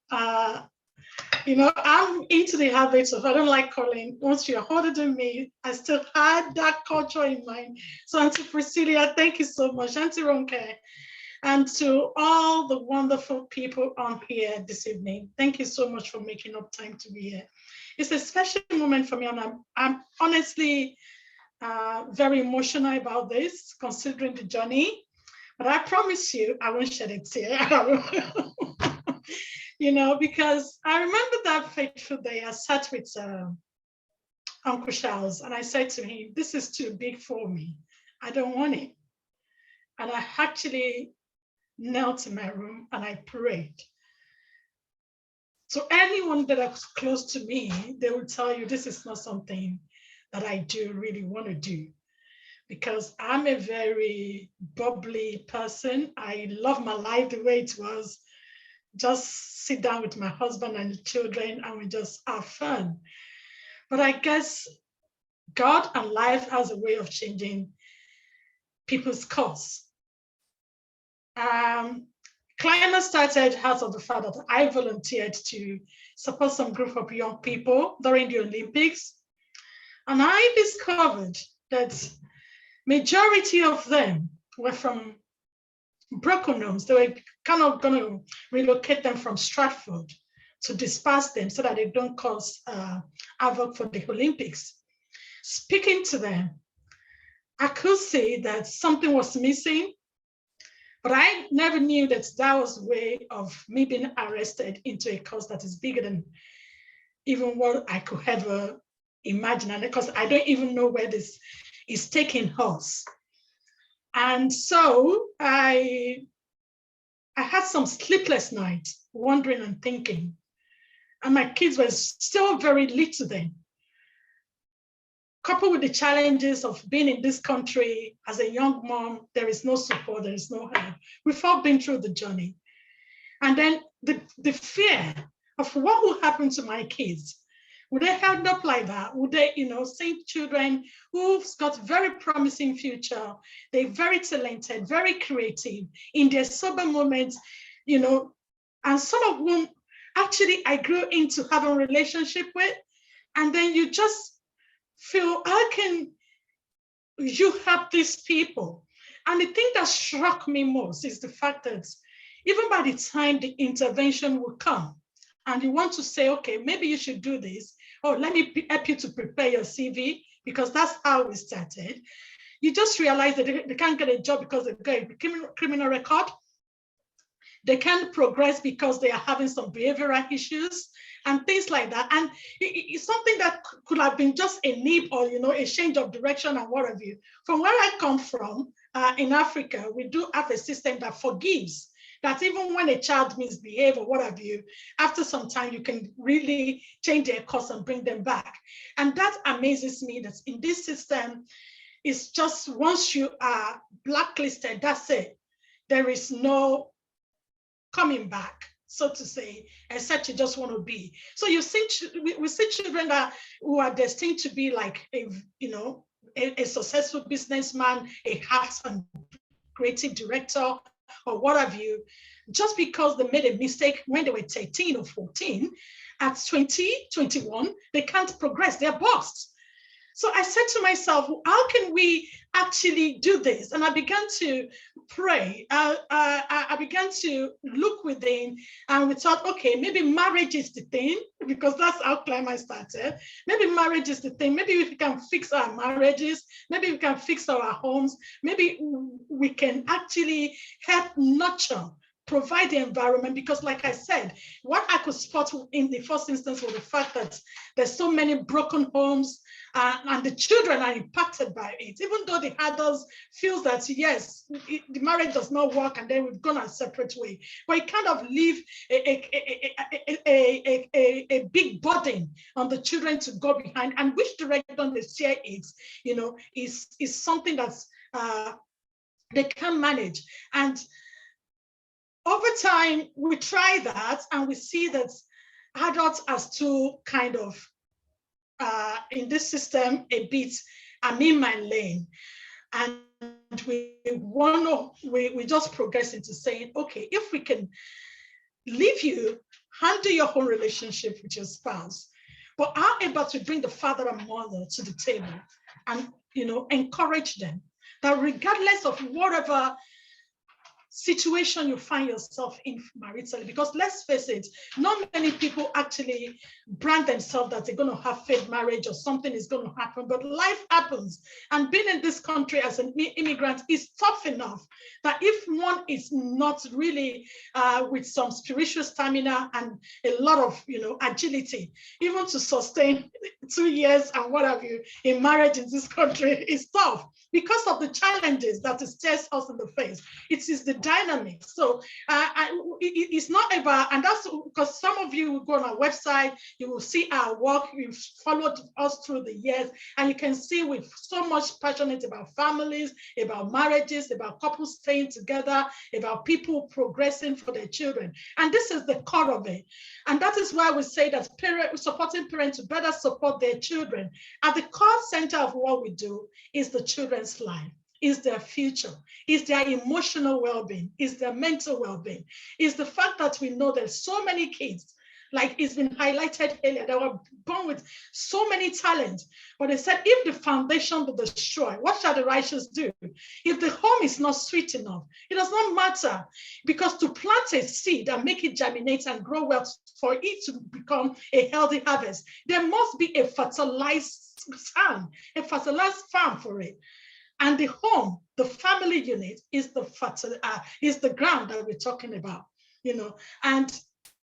You know, I'm into the habits of, I don't like calling, once you're older than me, I still had that culture in mind. So Auntie Priscilla, thank you so much. Auntie Ronke, and to all the wonderful people on here this evening, thank you so much for making up time to be here. It's a special moment for me, and I'm honestly very emotional about this, considering the journey. But I promise you, I won't shed a tear. You know, because I remember that fateful day I sat with Uncle Charles and I said to him, this is too big for me. I don't want it. And I actually knelt in my room and I prayed. So anyone that is close to me, they will tell you this is not something that I do really want to do, because I'm a very bubbly person. I love my life the way it was. Just sit down with my husband and the children and we just have fun. But I guess God and life has a way of changing people's course. KLIMAX started out of the fact that I volunteered to support some group of young people during the Olympics. And I discovered that majority of them were from broken homes. They were kind of going to relocate them from Stratford to disperse them so that they don't cause havoc for the Olympics. Speaking to them, I could see that something was missing, but I never knew that that was a way of me being arrested into a cause that is bigger than even what I could ever imagine. And because I don't even know where this is taking us. And so I had some sleepless nights, wondering and thinking. And my kids were still very little then. Coupled with the challenges of being in this country as a young mom, there is no support, there is no help. We've all been through the journey. And then the fear of what will happen to my kids. Would they end up like that? Would they, see children who've got very promising future, they're very talented, very creative, in their sober moments, and some of whom actually I grew into having a relationship with, and then you just feel, how can you help these people? And the thing that struck me most is the fact that even by the time the intervention will come, and you want to say, okay, maybe you should do this, or let me help you to prepare your CV, because that's how we started. You just realize that they can't get a job because they've got a criminal record. They can't progress because they are having some behavioral issues and things like that. And it's something that could have been just a nip or, a change of direction and what have you. From where I come from, in Africa, we do have a system that forgives. That even when a child misbehaves or what have you, after some time, you can really change their course and bring them back. And that amazes me that in this system, it's just once you are blacklisted, that's it. There is no coming back, so to say, except you just want to be. So you see, we see children who are destined to be like a successful businessman, a arts and creative director, or what have you, just because they made a mistake when they were 13 or 14, at 20, 21, they can't progress, they're bust. So I said to myself, how can we actually do this? And I began to pray. I began to look within, and we thought, okay, maybe marriage is the thing, because that's how KLIMAX started. Maybe marriage is the thing. Maybe if we can fix our marriages, maybe we can fix our homes, maybe we can actually help nurture, provide the environment, because like I said, what I could spot in the first instance was the fact that there's so many broken homes, and the children are impacted by it, even though the adults feel that, yes, the marriage does not work and then we've gone our separate way. But it kind of leave a big burden on the children to go behind, and which direction they steer it, is something that's they can manage. And over time, we try that and we see that adults are still kind of in this system a bit, I'm in my lane. And we just progress into saying, okay, if we can leave you, handle your own relationship with your spouse, but are able to bring the father and mother to the table and encourage them that regardless of whatever situation you find yourself in maritally, because let's face it, not many people actually brand themselves that they're going to have failed marriage or something is going to happen, but life happens. And being in this country as an immigrant is tough enough that if one is not really with some spiritual stamina and a lot of agility, even to sustain 2 years and what have you in marriage in this country is tough because of the challenges that it stares us in the face. It is the dynamics. So it's not about, and that's because some of you will go on our website, you will see our work, you've followed us through the years, and you can see we're so much passionate about families, about marriages, about couples staying together, about people progressing for their children. And this is the core of it. And that is why we say that supporting parents to better support their children. At the core center of what we do is the children's life. Is their future, is their emotional well-being, is their mental well-being, is the fact that we know there's so many kids, like it's been highlighted earlier, that were born with so many talents, but they said, if the foundation be destroyed, what shall the righteous do? If the home is not sweet enough, it does not matter, because to plant a seed and make it germinate and grow well, for it to become a healthy harvest, there must be a fertilized farm for it. And the home, the family unit, is the ground that we're talking about, you know. And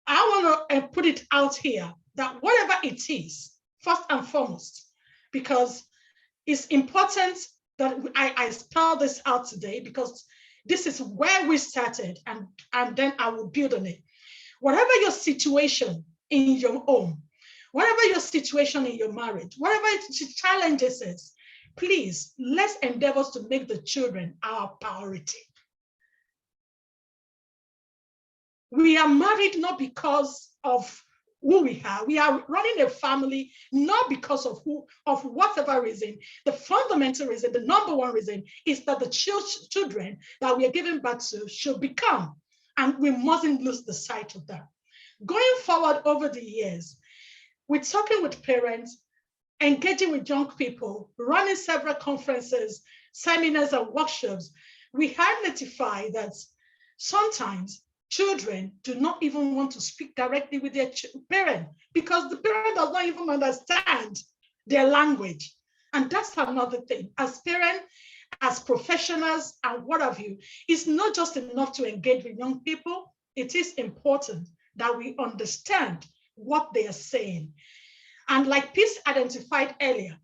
I want to put it out here that whatever it is, first and foremost, because it's important that I spell this out today, because this is where we started, and then I will build on it. Whatever your situation in your home, whatever your situation in your marriage, whatever the challenges is, please, let's endeavor to make the children our priority. We are married not because of who we are. We are running a family not because of whatever reason. The fundamental reason, the number one reason, is that the children that we are giving birth to should become, and we mustn't lose the sight of that. Going forward over the years, we're talking with parents, engaging with young people, running several conferences, seminars, and workshops. We identify that sometimes children do not even want to speak directly with their parent, because the parent does not even understand their language. And that's another thing. As parents, as professionals, and what have you, it's not just enough to engage with young people. It is important that we understand what they are saying. And like Peace identified earlier,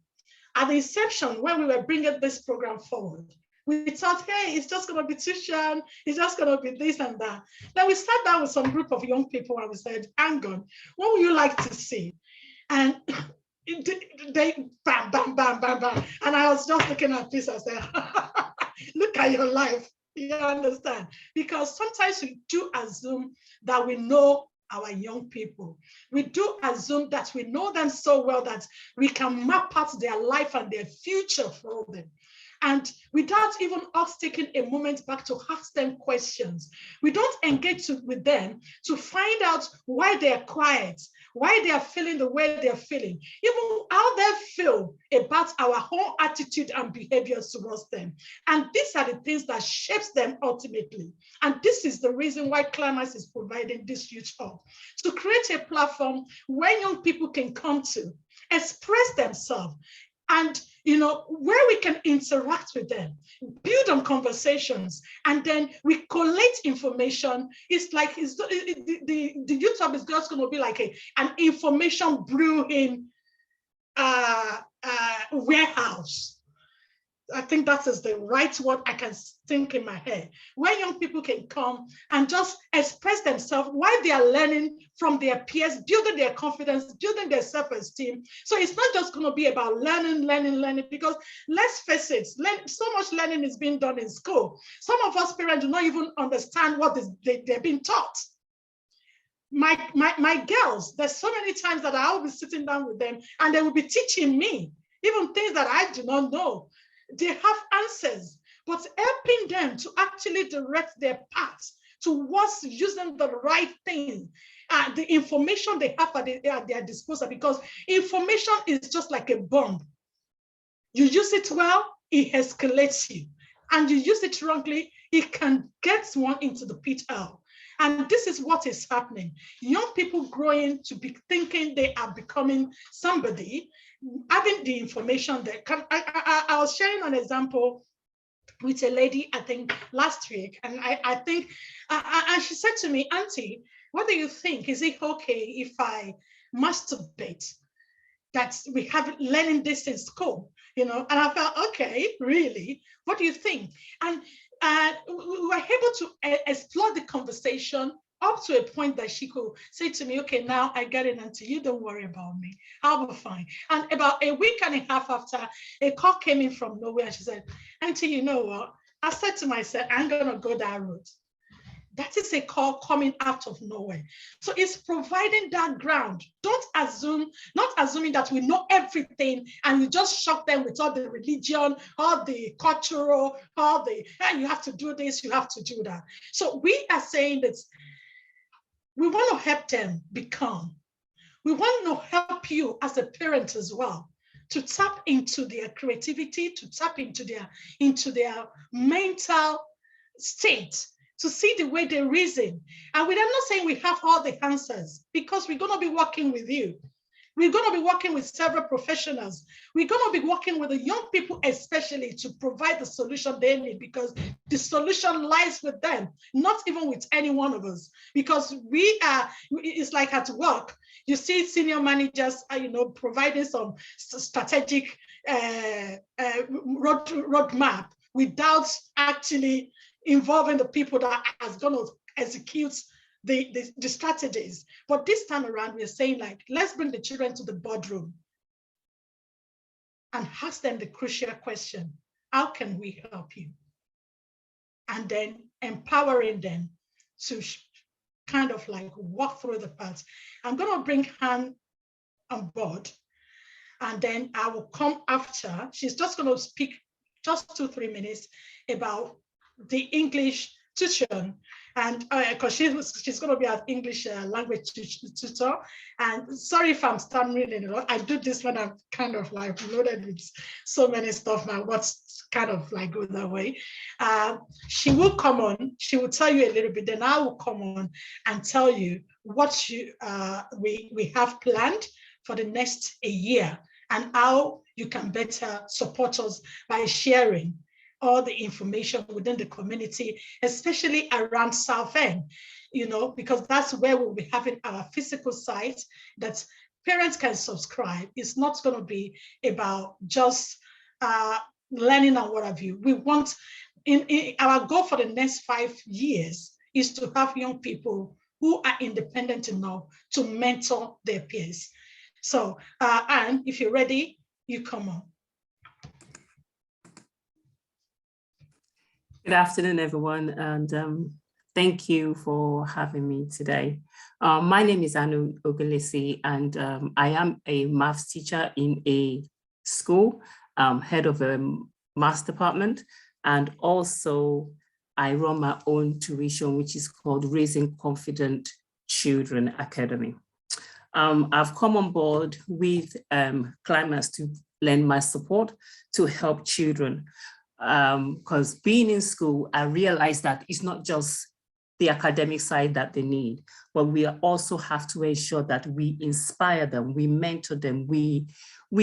at the inception, when we were bringing this program forward, we thought, hey, it's just going to be tuition, it's just going to be this and that. Then we sat down with some group of young people and we said, hang on, what would you like to see? And they bam, bam, bam, bam, bam. And I was just looking at this, I said, look at your life, you understand? Because sometimes we do assume that we know our young people. We do assume that we know them so well that we can map out their life and their future for them. And without even us taking a moment back to ask them questions, we don't engage with them to find out why they're quiet, why they are feeling the way they're feeling, even how they feel about our whole attitude and behaviors towards them. And these are the things that shapes them ultimately. And this is the reason why KLIMAX is providing this Youth Hub, to create a platform where young people can come to express themselves, and where we can interact with them, build on conversations, and then we collect information. It's like the Youth Hub is just going to be like an information brewing warehouse. I think that is the right word I can think in my head, where young people can come and just express themselves while they are learning from their peers, building their confidence, building their self-esteem. So it's not just going to be about learning, because let's face it, so much learning is being done in school. Some of us parents do not even understand what they're being taught. My girls, there's so many times that I'll be sitting down with them and they will be teaching me even things that I do not know. They have answers, but helping them to actually direct their paths towards using the right thing, the information they have at their disposal, because information is just like a bomb. You use it well, it escalates you. And you use it wrongly, it can get one into the pit hell. And this is what is happening. Young people growing to be thinking they are becoming somebody, having the information that I was sharing an example with a lady, I think last week, and I think, and she said to me, Auntie, what do you think? Is it okay if I masturbate? That we have learning this in school, And I felt, okay, really? What do you think? And we were able to explore the conversation up to a point that she could say to me, okay, now I get it, Auntie, you don't worry about me. I'll be fine. And about a week and a half after, a call came in from nowhere, and she said, Auntie, you know what? I said to myself, I'm going to go that route. That is a call coming out of nowhere. So it's providing that ground. Not assuming that we know everything and we just shock them with all the religion, all the cultural, you have to do this, you have to do that. So we are saying that we want to help them become. We want to help you as a parent as well, to tap into their creativity, to tap into their mental state, to see the way they reason. And I'm not saying we have all the answers, because we're going to be working with you. We're going to be working with several professionals. We're going to be working with the young people, especially to provide the solution they need, because the solution lies with them, not even with any one of us. Because it's like at work, you see senior managers, providing some strategic roadmap without actually involving the people that are going to execute the strategies. But this time around, we're saying, like, let's bring the children to the boardroom and ask them the crucial question: how can we help you? And then empowering them to kind of like walk through the path. I'm going to bring Han on board, and then I will come after. She's just going to speak just 2-3 minutes about the English tuition, and because she's going to be an English language tutor. And sorry if I'm stammering, I do this when I'm kind of like loaded with so many stuff now, what's kind of like go that way. She will come on, she will tell you a little bit, then I will come on and tell you what we have planned for the next year, and how you can better support us by sharing all the information within the community, especially around Southend, because that's where we'll be having our physical site that parents can subscribe. It's not going to be about just learning and what have you. We want, in our goal for the next 5 years is to have young people who are independent enough to mentor their peers. So, Anne, if you're ready, you come on. Good afternoon, everyone, and thank you for having me today. My name is Anu Ogilisi, and I am a maths teacher in a school, head of a maths department, and also I run my own tuition, which is called Raising Confident Children Academy. I've come on board with KLIMAX to lend my support to help children. Because being in school, I realized that it's not just the academic side that they need, but we also have to ensure that we inspire them, we mentor them, we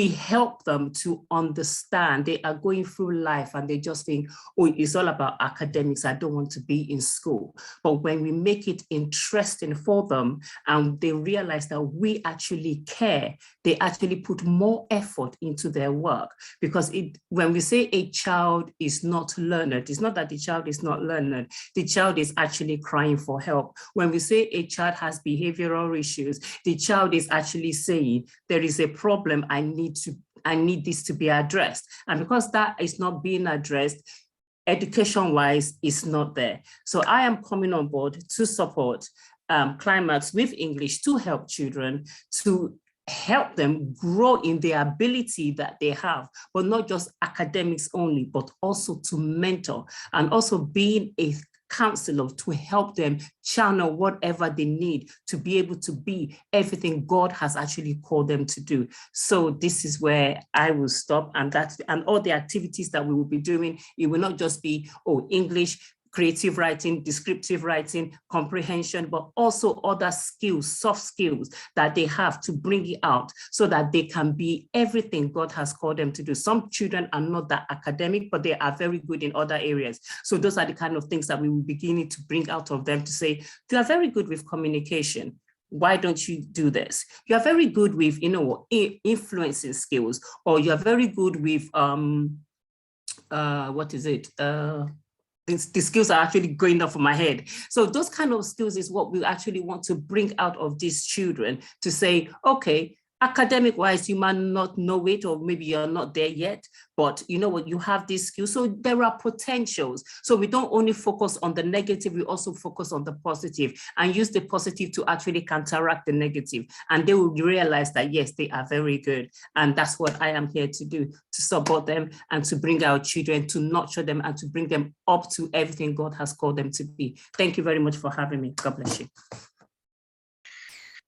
help them to understand. They are going through life and they just think, oh, it's all about academics, I don't want to be in school. But when we make it interesting for them and they realize that we actually care, they actually put more effort into their work. Because when we say a child is not learned, it's not that the child is not learned, the child is actually crying for help. When we say a child has behavioral issues, the child is actually saying, there is a problem, I need this to be addressed. And because that is not being addressed, education-wise, it's not there. So I am coming on board to support KLIMAX with English to help children, to help them grow in the ability that they have, but not just academics only, but also to mentor, and also being a counselor to help them channel whatever they need to be able to be everything God has actually called them to do. So this is where I will stop, and all the activities that we will be doing, it will not just be, oh, English, creative writing, descriptive writing, comprehension, but also other skills, soft skills that they have to bring it out so that they can be everything God has called them to do. Some children are not that academic, but they are very good in other areas. So those are the kind of things that we will be beginning to bring out of them to say, you are very good with communication. Why don't you do this? You are very good with, influencing skills, or you are very good with, the skills are actually going off of my head. So those kind of skills is what we actually want to bring out of these children to say, okay, academic wise, you might not know it, or maybe you're not there yet, but you know what, you have these skills. So there are potentials. So we don't only focus on the negative, we also focus on the positive and use the positive to actually counteract the negative. And they will realize that, yes, they are very good. And that's what I am here to do, to support them and to bring our children, to nurture them and to bring them up to everything God has called them to be. Thank you very much for having me. God bless you.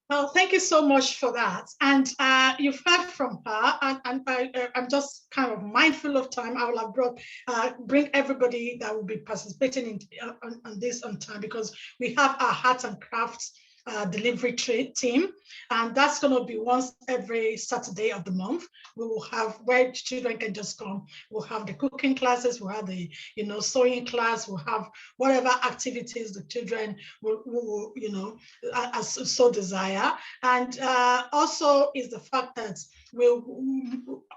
Well, thank you so much for that. And you've heard from her, and I'm just kind of mindful of time. I will have bring everybody that will be participating on this on time, because we have our arts and crafts delivery team, and that's going to be once every Saturday of the month. We will have where children can just come. We'll have the cooking classes, we'll have the sewing class, we'll have whatever activities the children will as so desire. And also is the fact that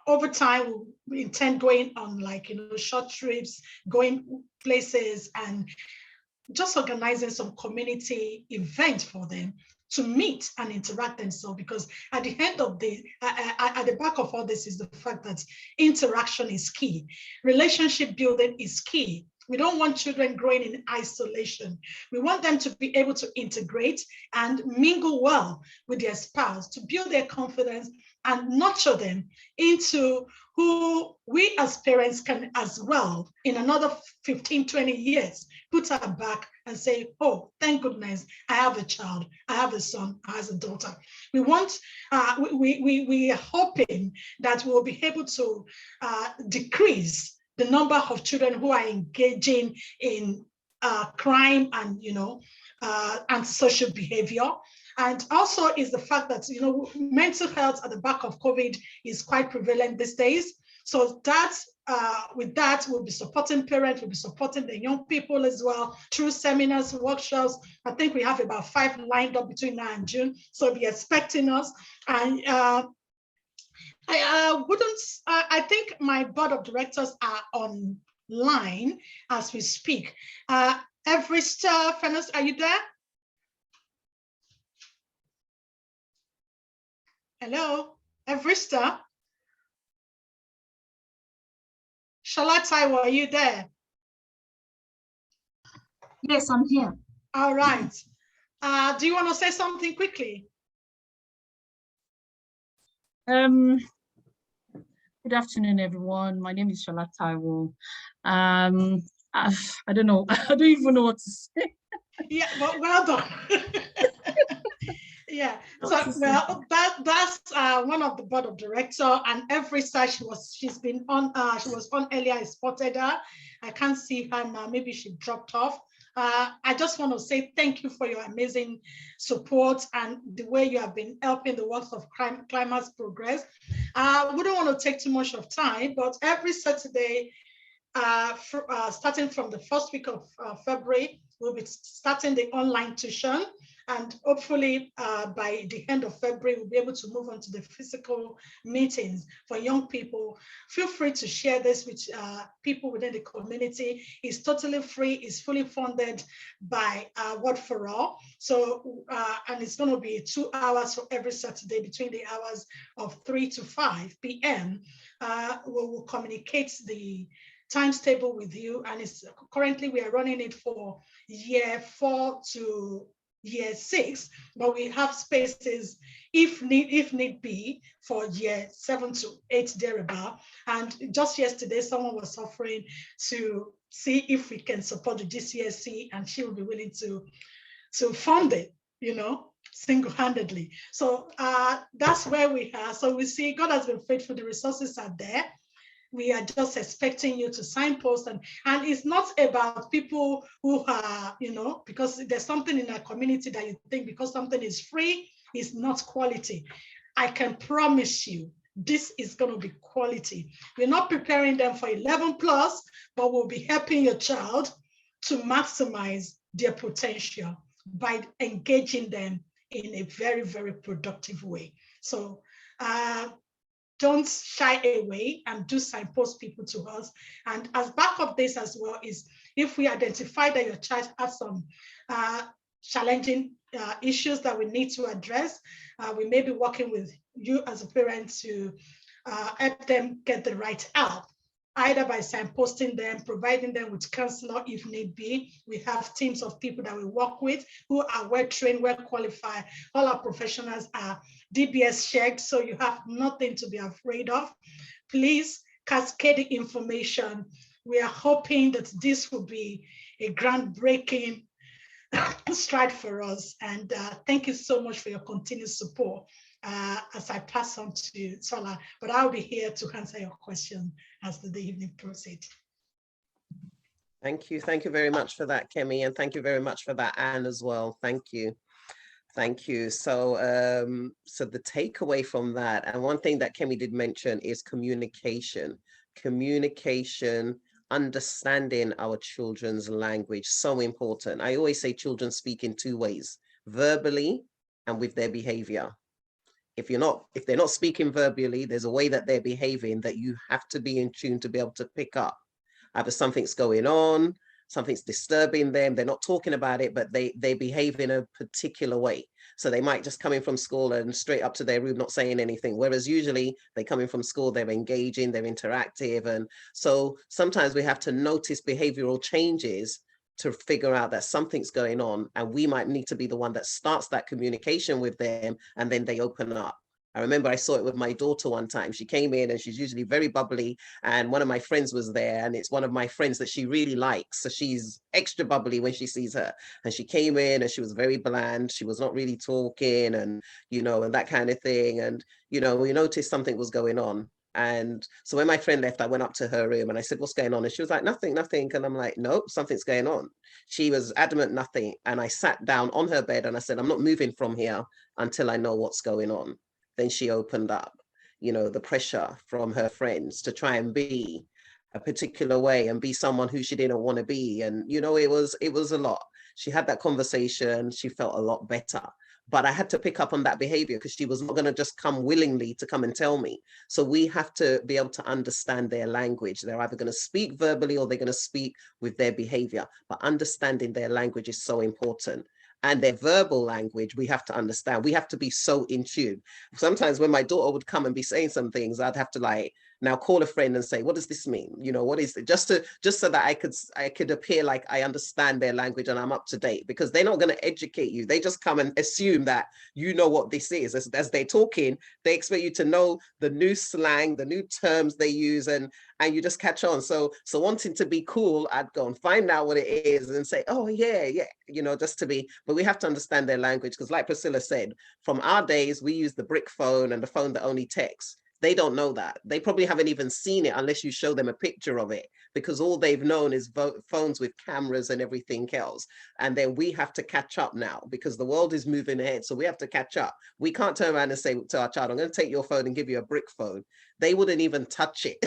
over time we intend going on short trips, going places, and just organizing some community event for them to meet and interact themselves, because at the end of at the back of all this is the fact that interaction is key. Relationship building is key. We don't want children growing in isolation. We want them to be able to integrate and mingle well with their spouse, to build their confidence and nurture them into who we as parents can as well, in another 15, 20 years, put our back and say, oh, thank goodness, I have a child, I have a son, I have a daughter. We want, we are hoping that we'll be able to decrease the number of children who are engaging in crime and, antisocial behavior. And also is the fact that, mental health at the back of COVID is quite prevalent these days. So that's, with that, we'll be supporting parents, we'll be supporting the young people as well through seminars, workshops. I think we have about 5 lined up between now and June. So be expecting us. And I think my board of directors are online as we speak. Everista Fennis, are you there? Hello, Everista. Shala Taiwo, are you there? Yes, I'm here. All right. Do you want to say something quickly? Good afternoon, everyone. My name is Shala Taiwo. I don't know. I don't even know what to say. Yeah, well done. Yeah, so well, that's one of the board of directors, and every side she was on earlier. I spotted her. I can't see her now. Maybe she dropped off. I just want to say thank you for your amazing support and the way you have been helping the works of KLIMAX progress. We don't want to take too much of time, but every Saturday, starting from the first week of February, we'll be starting the online tuition. And hopefully by the end of February, we'll be able to move on to the physical meetings for young people. Feel free to share this with people within the community. It's totally free, it's fully funded by Word for All. So, and it's gonna be 2 hours for every Saturday between the hours of 3 to 5 p.m. We'll communicate the times table with you. And it's currently we are running it for year 4 to year 6, but we have spaces if need be for year 7 to 8 thereabout. And just yesterday, someone was offering to see if we can support the GCSE, and she will be willing to fund it, single-handedly. So that's where we are. So we see God has been faithful. The resources are there. We are just expecting you to signpost, and it's not about people who are, because there's something in our community that you think because something is free, is not quality. I can promise you this is going to be quality. We're not preparing them for 11 plus, but we'll be helping your child to maximize their potential by engaging them in a very, very productive way. So don't shy away and do signpost people to us. And as back of this as well is if we identify that your child has some challenging issues that we need to address, we may be working with you as a parent to help them get the right help, either by signposting them, providing them with counselor if need be. We have teams of people that we work with who are well trained, well qualified. All our professionals are DBS checked, so you have nothing to be afraid of. Please cascade the information. We are hoping that this will be a groundbreaking stride for us. And thank you so much for your continued support as I pass on to Sola, but I'll be here to answer your question as the evening proceeds. Thank you. Thank you very much for that, Kemi, and thank you very much for that, Anne, as well. Thank you. Thank you. So the takeaway from that, and one thing that Kemi did mention is communication. Communication, understanding our children's language, so important. I always say children speak in two ways, verbally and with their behavior. If they're not speaking verbally, there's a way that they're behaving that you have to be in tune to be able to pick up. Either something's going on, something's disturbing them, they're not talking about it, but they behave in a particular way. So they might just come in from school and straight up to their room, not saying anything. Whereas usually they come in from school, they're engaging, they're interactive. And so sometimes we have to notice behavioral changes to figure out that something's going on, and we might need to be the one that starts that communication with them, and then they open up. I remember I saw it with my daughter one time. She came in and she's usually very bubbly, and one of my friends was there, and it's one of my friends that she really likes. So she's extra bubbly when she sees her. And she came in and she was very bland. She was not really talking, and, and that kind of thing. And, we noticed something was going on. And so when my friend left, I went up to her room and I said, what's going on? And she was like, nothing. And I'm like, nope, something's going on. She was adamant, nothing. And I sat down on her bed and I said, I'm not moving from here until I know what's going on. Then she opened up, the pressure from her friends to try and be a particular way and be someone who she didn't want to be. And, it was a lot. She had that conversation. She felt a lot better. But I had to pick up on that behavior because she was not going to just come willingly to come and tell me. So we have to be able to understand their language. They're either going to speak verbally or they're going to speak with their behavior. But understanding their language is so important. And their verbal language, we have to understand. We have to be so in tune. Sometimes when my daughter would come and be saying some things, I'd have to now call a friend and say, what does this mean? What is it? Just so that I could appear like I understand their language and I'm up to date, because they're not going to educate you. They just come and assume that you know what this is. As they're talking, they expect you to know the new slang, the new terms they use, and you just catch on. So wanting to be cool, I'd go and find out what it is and say, oh yeah, just to be, but we have to understand their language, because like Priscilla said, from our days, we use the brick phone and the phone that only texts. They don't know that. They probably haven't even seen it unless you show them a picture of it, because all they've known is phones with cameras and everything else. And then we have to catch up now, because the world is moving ahead. So we have to catch up. We can't turn around and say to our child, I'm going to take your phone and give you a brick phone. They wouldn't even touch it.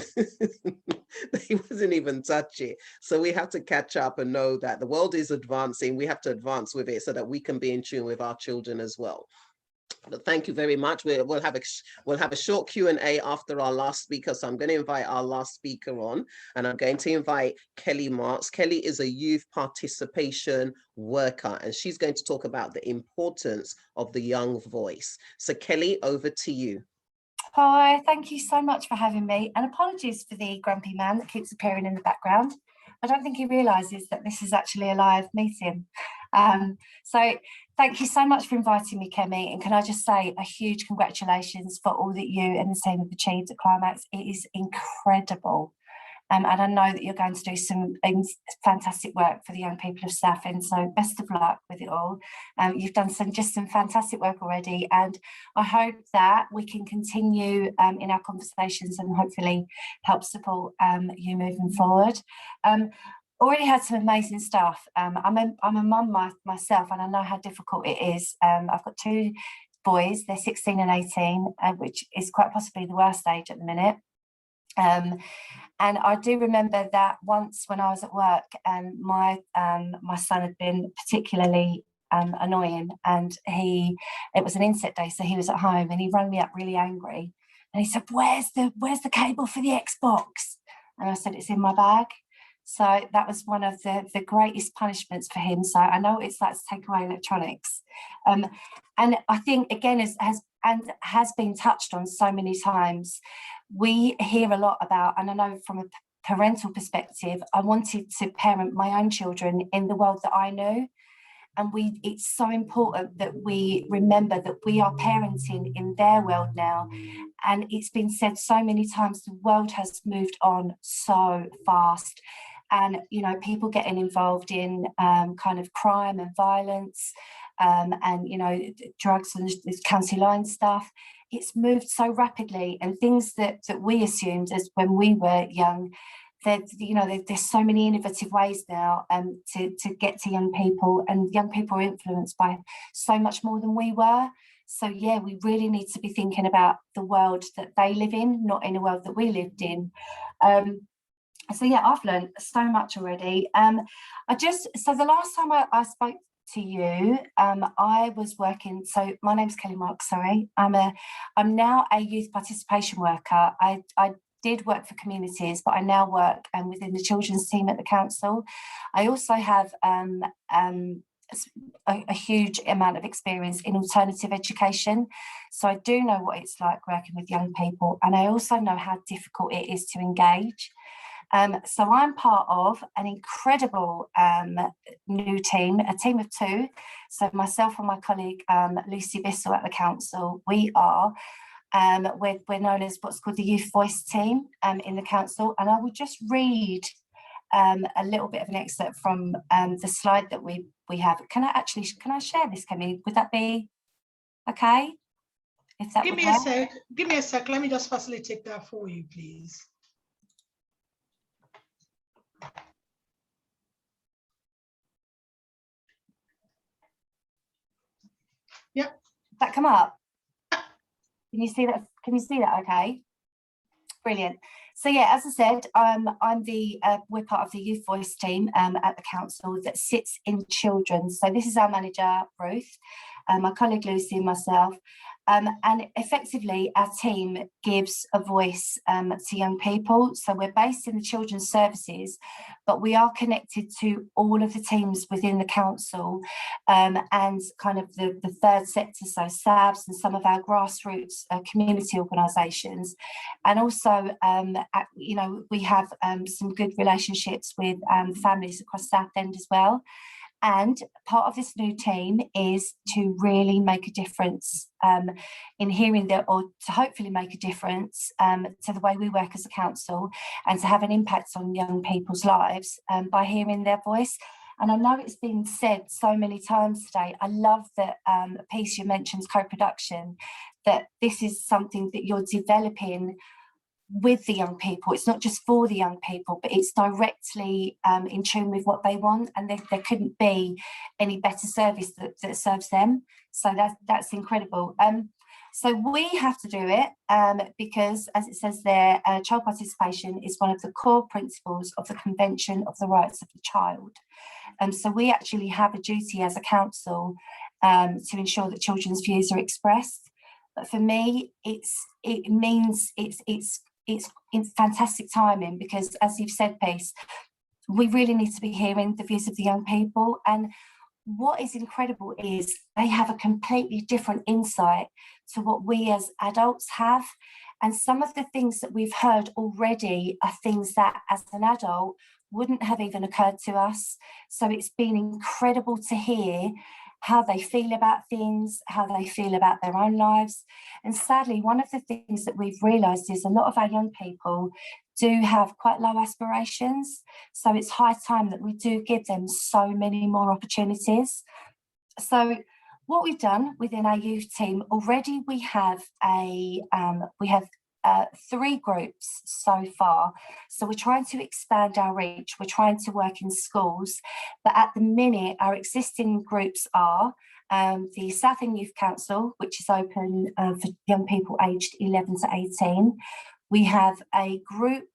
They wouldn't even touch it. So we have to catch up and know that the world is advancing. We have to advance with it so that we can be in tune with our children as well. But thank you very much. We'll have a short Q&A after our last speaker. So I'm going to invite our last speaker on, and I'm going to invite Kelly Marks. Kelly is a youth participation worker, and she's going to talk about the importance of the young voice. So Kelly, over to you. Hi, thank you so much for having me, and apologies for the grumpy man that keeps appearing in the background. I don't think he realises that this is actually a live meeting. So thank you so much for inviting me, Kemi, and can I just say a huge congratulations for all that you and the team have achieved at KLIMAX. It is incredible. And I know that you're going to do some fantastic work for the young people of Southend, so best of luck with it all. You've done some fantastic work already, and I hope that we can continue in our conversations and hopefully help support you moving forward. Already had some amazing stuff. I'm a mum myself, and I know how difficult it is. I've got two boys, they're 16 and 18, which is quite possibly the worst age at the minute. And I do remember that once when I was at work, my son had been particularly annoying, and it was an inset day, so he was at home, and he rang me up really angry, and he said, where's the cable for the Xbox? And I said, it's in my bag. So that was one of the greatest punishments for him. So I know what it's like to take away electronics. And I think, again, has been touched on so many times, we hear a lot about, and I know from a parental perspective, I wanted to parent my own children in the world that I knew. And it's so important that we remember that we are parenting in their world now. And it's been said so many times, the world has moved on so fast. And, people getting involved in kind of crime and violence and, drugs and this county line stuff. It's moved so rapidly, and things that we assumed as when we were young, there's so many innovative ways now to get to young people, and young people are influenced by so much more than we were. So yeah, we really need to be thinking about the world that they live in, not in a world that we lived in. So yeah, I've learned so much already. So the last time I spoke to you, I was working, so my name's KLIMAX, sorry. I'm now a youth participation worker. I did work for communities, but I now work within the children's team at the council. I also have a huge amount of experience in alternative education. So I do know what it's like working with young people, and I also know how difficult it is to engage. So I'm part of an incredible new team, a team of 2. So myself and my colleague, Lucy Bissell at the council, we're known as what's called the Youth Voice team in the council. And I will just read a little bit of an excerpt from the slide that we have. Can I share this, Kemi? Would that be okay? If that Give me a sec. Let me just facilitate that for you, please. Yep. That come up? Can you see that? Can you see that okay? Brilliant. So yeah, as I said, we're part of the Youth Voice team at the council that sits in children. So this is our manager, Ruth, my colleague Lucy and myself. And effectively, our team gives a voice to young people. So we're based in the children's services, but we are connected to all of the teams within the council and kind of the third sector, so SABs and some of our grassroots community organisations. And also, we have some good relationships with families across Southend as well. And part of this new team is to really make a difference in hearing or to hopefully make a difference to the way we work as a council, and to have an impact on young people's lives by hearing their voice. And I know it's been said so many times today. I love that piece you mentioned, co-production, that this is something that you're developing with the young people. It's not just for the young people, but it's directly in tune with what they want, and there couldn't be any better service that serves them. So that's incredible. So we have to do it because, as it says there, child participation is one of the core principles of the Convention of the Rights of the Child. So we actually have a duty as a council to ensure that children's views are expressed. But for me, it's fantastic timing, because, as you've said, Peace, we really need to be hearing the views of the young people. And what is incredible is they have a completely different insight to what we as adults have. And some of the things that we've heard already are things that as an adult wouldn't have even occurred to us. So it's been incredible to hear how they feel about things, how they feel about their own lives. And sadly, one of the things that we've realised is a lot of our young people do have quite low aspirations. So it's high time that we do give them so many more opportunities. So what we've done within our youth team already, we have 3 groups so far. So we're trying to expand our reach. We're trying to work in schools, but at the minute, our existing groups are the Southend Youth Council, which is open for young people aged 11 to 18. We have a group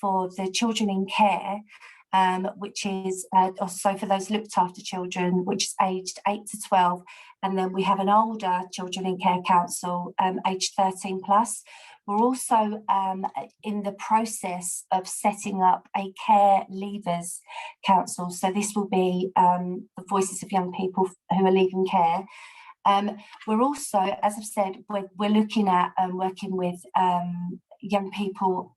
for the children in care, which is also for those looked after children, which is aged 8 to 12. And then we have an older children in care council, aged 13 plus. We're also in the process of setting up a care leavers council. So this will be the voices of young people who are leaving care. We're also, as I've said, we're looking at working with young people,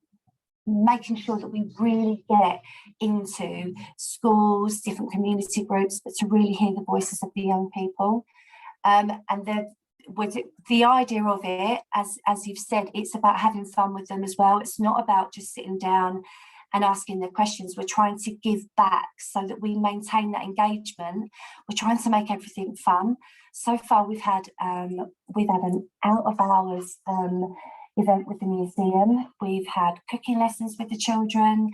making sure that we really get into schools, different community groups, but to really hear the voices of the young people. And the idea of it, as you've said, it's about having fun with them as well. It's not about just sitting down and asking their questions. We're trying to give back so that we maintain that engagement. We're trying to make everything fun. So far, we've had an out of hours event with the museum. We've had cooking lessons with the children.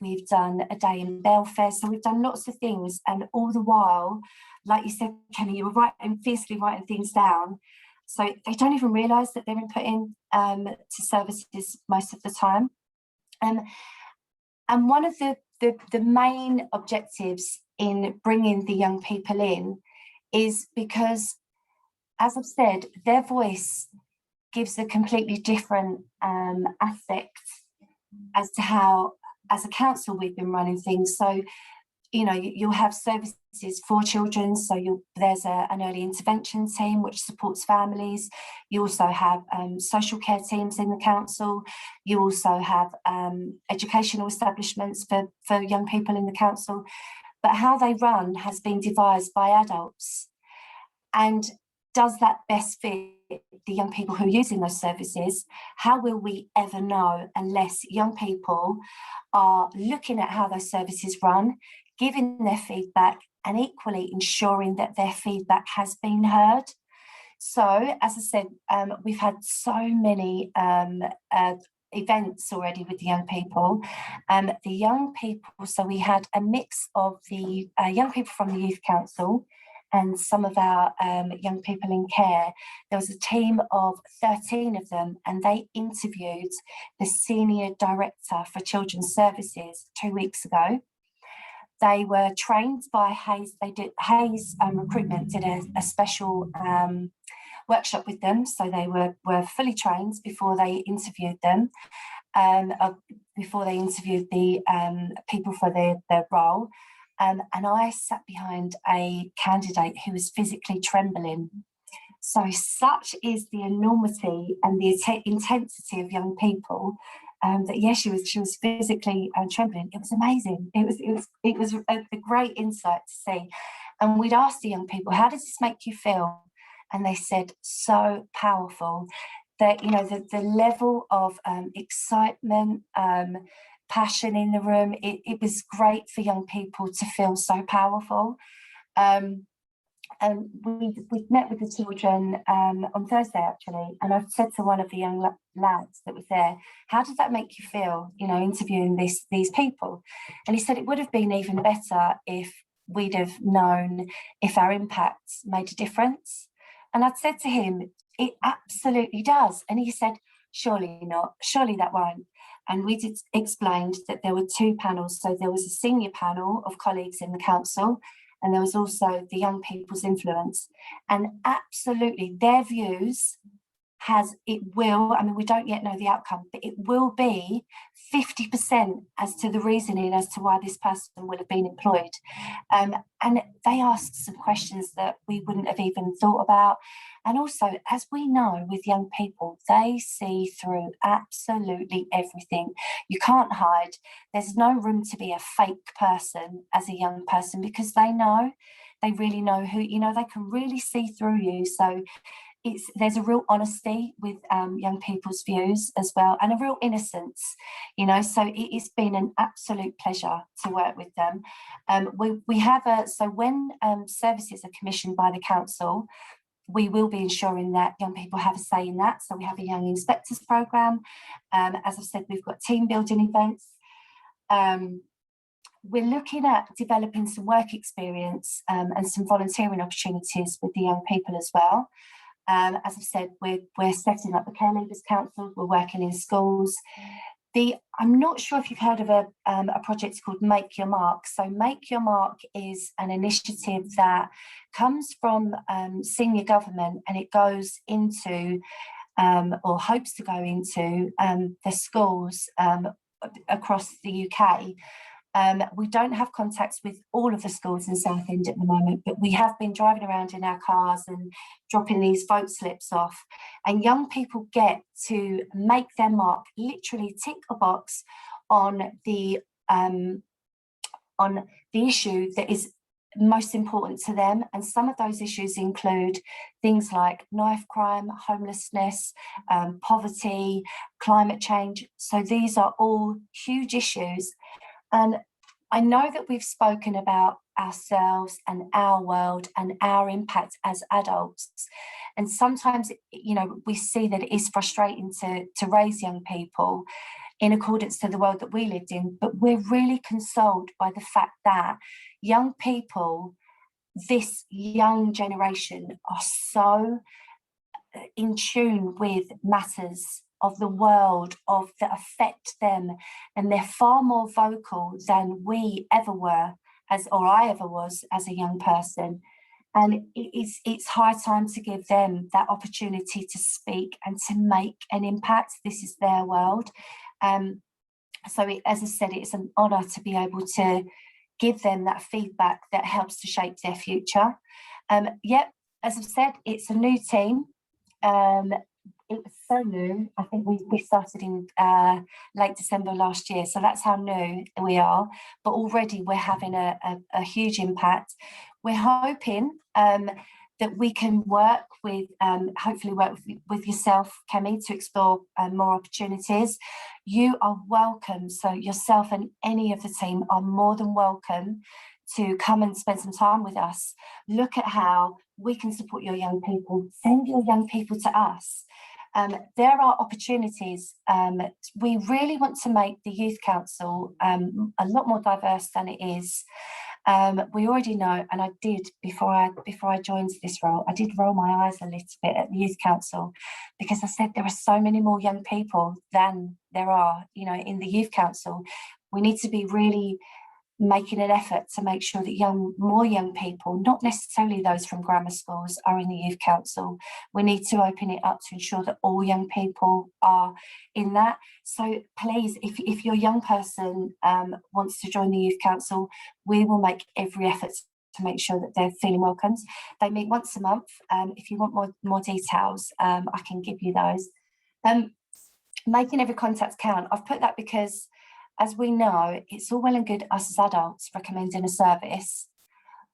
We've done a day in Belfast. So we've done lots of things. And all the while, like you said, Kenny, you were fiercely writing things down. So they don't even realise that they're inputting to services most of the time. And one of the main objectives in bringing the young people in is because, as I've said, their voice gives a completely different aspect as to how, as a council, we've been running things. So, you know, you'll have services for children. So there's an early intervention team which supports families. You also have social care teams in the council. You also have educational establishments for young people in the council. But how they run has been devised by adults. And does that best fit the young people who are using those services? How will we ever know unless young people are looking at how those services run, giving their feedback, and equally ensuring that their feedback has been heard? So, as I said, we've had so many events already with the young people. So we had a mix of the young people from the Youth Council and some of our young people in care. There was a team of 13 of them, and they interviewed the Senior Director for Children's Services 2 weeks ago. They were trained by Hayes. Hayes Recruitment did a special workshop with them, so they were fully trained before they interviewed them, before they interviewed the people for their role. And I sat behind a candidate who was physically trembling. So such is the enormity and the intensity of young people that yes, she was physically trembling. It was amazing. It was a great insight to see. And we'd asked the young people, how does this make you feel? And they said, so powerful. That, you know, the level of excitement, passion in the room, it was great for young people to feel so powerful. And we met with the children on Thursday, actually, and I've said to one of the young lads that was there, how did that make you feel, you know, interviewing these people? And he said it would have been even better if we'd have known if our impact made a difference. And I'd said to him, it absolutely does. And he said, surely not, surely that won't. And we explained that there were two panels. So there was a senior panel of colleagues in the council, and there was also the young people's influence. And absolutely their views will, I mean, we don't yet know the outcome, but it will be 50% as to the reasoning as to why this person will have been employed. And they asked some questions that we wouldn't have even thought about. And also, as we know with young people, they see through absolutely everything. You can't hide. There's no room to be a fake person as a young person, because they really know who, you know, they can really see through you. So there's a real honesty with young people's views as well, and a real innocence, you know. So it's been an absolute pleasure to work with them. We have so when services are commissioned by the council, we will be ensuring that young people have a say in that. So we have a young inspectors programme. As I've said, we've got team building events. We're looking at developing some work experience and some volunteering opportunities with the young people as well. As I've said, we're setting up the Care Leaders Council. We're working in schools. I'm not sure if you've heard of a project called Make Your Mark. So Make Your Mark is an initiative that comes from senior government, and it goes into or hopes to go into the schools across the UK. We don't have contacts with all of the schools in Southend at the moment, but we have been driving around in our cars and dropping these vote slips off, and young people get to make their mark, literally tick a box on the issue that is most important to them. And some of those issues include things like knife crime, homelessness, poverty, climate change. So these are all huge issues. And I know that we've spoken about ourselves and our world and our impact as adults. And sometimes, you know, we see that it is frustrating to raise young people in accordance to the world that we lived in, but we're really consoled by the fact that young people, this young generation, are so in tune with matters of the world that affect them, and they're far more vocal than we ever were, or I ever was as a young person. And it's high time to give them that opportunity to speak and to make an impact. This is their world. So as I said, it's an honour to be able to give them that feedback that helps to shape their future. Yep, as I've said, it's a new team. It was so new. I think we started in late December last year, so that's how new we are. But already we're having a huge impact. We're hoping that we can work with, hopefully work with yourself, Kemi, to explore more opportunities. You are welcome. So yourself and any of the team are more than welcome to come and spend some time with us. Look at how we can support your young people. Send your young people to us. There are opportunities. We really want to make the Youth Council a lot more diverse than it is. We already know, and I did before I joined this role, I did roll my eyes a little bit at the Youth Council, because I said there are so many more young people than there are, you know, in the Youth Council. We need to be really making an effort to make sure that more young people, not necessarily those from grammar schools, are in the Youth Council. We need to open it up to ensure that all young people are in that. So please, if your young person wants to join the Youth Council, we will make every effort to make sure that they're feeling welcomed. They meet once a month. If you want more details, I can give you those. Making every contact count. I've put that because, as we know, it's all well and good us as adults recommending a service,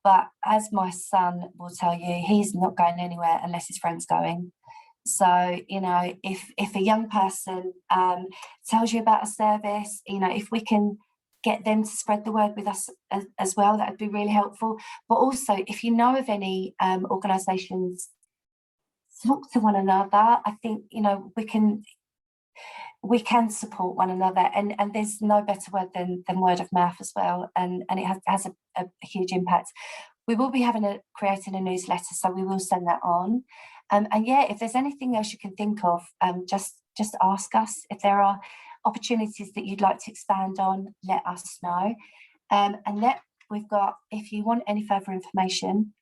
but as my son will tell you, he's not going anywhere unless his friend's going. So, you know, if a young person tells you about a service, you know, if we can get them to spread the word with us as well, that would be really helpful. But also, if you know of any organisations, talk to one another. I think, you know, we can support one another, and there's no better word than word of mouth as well, and it has a huge impact. We will be creating a newsletter, so we will send that on. And yeah, if there's anything else you can think of, just ask us. If there are opportunities that you'd like to expand on, let us know. And we've got, if you want any further information,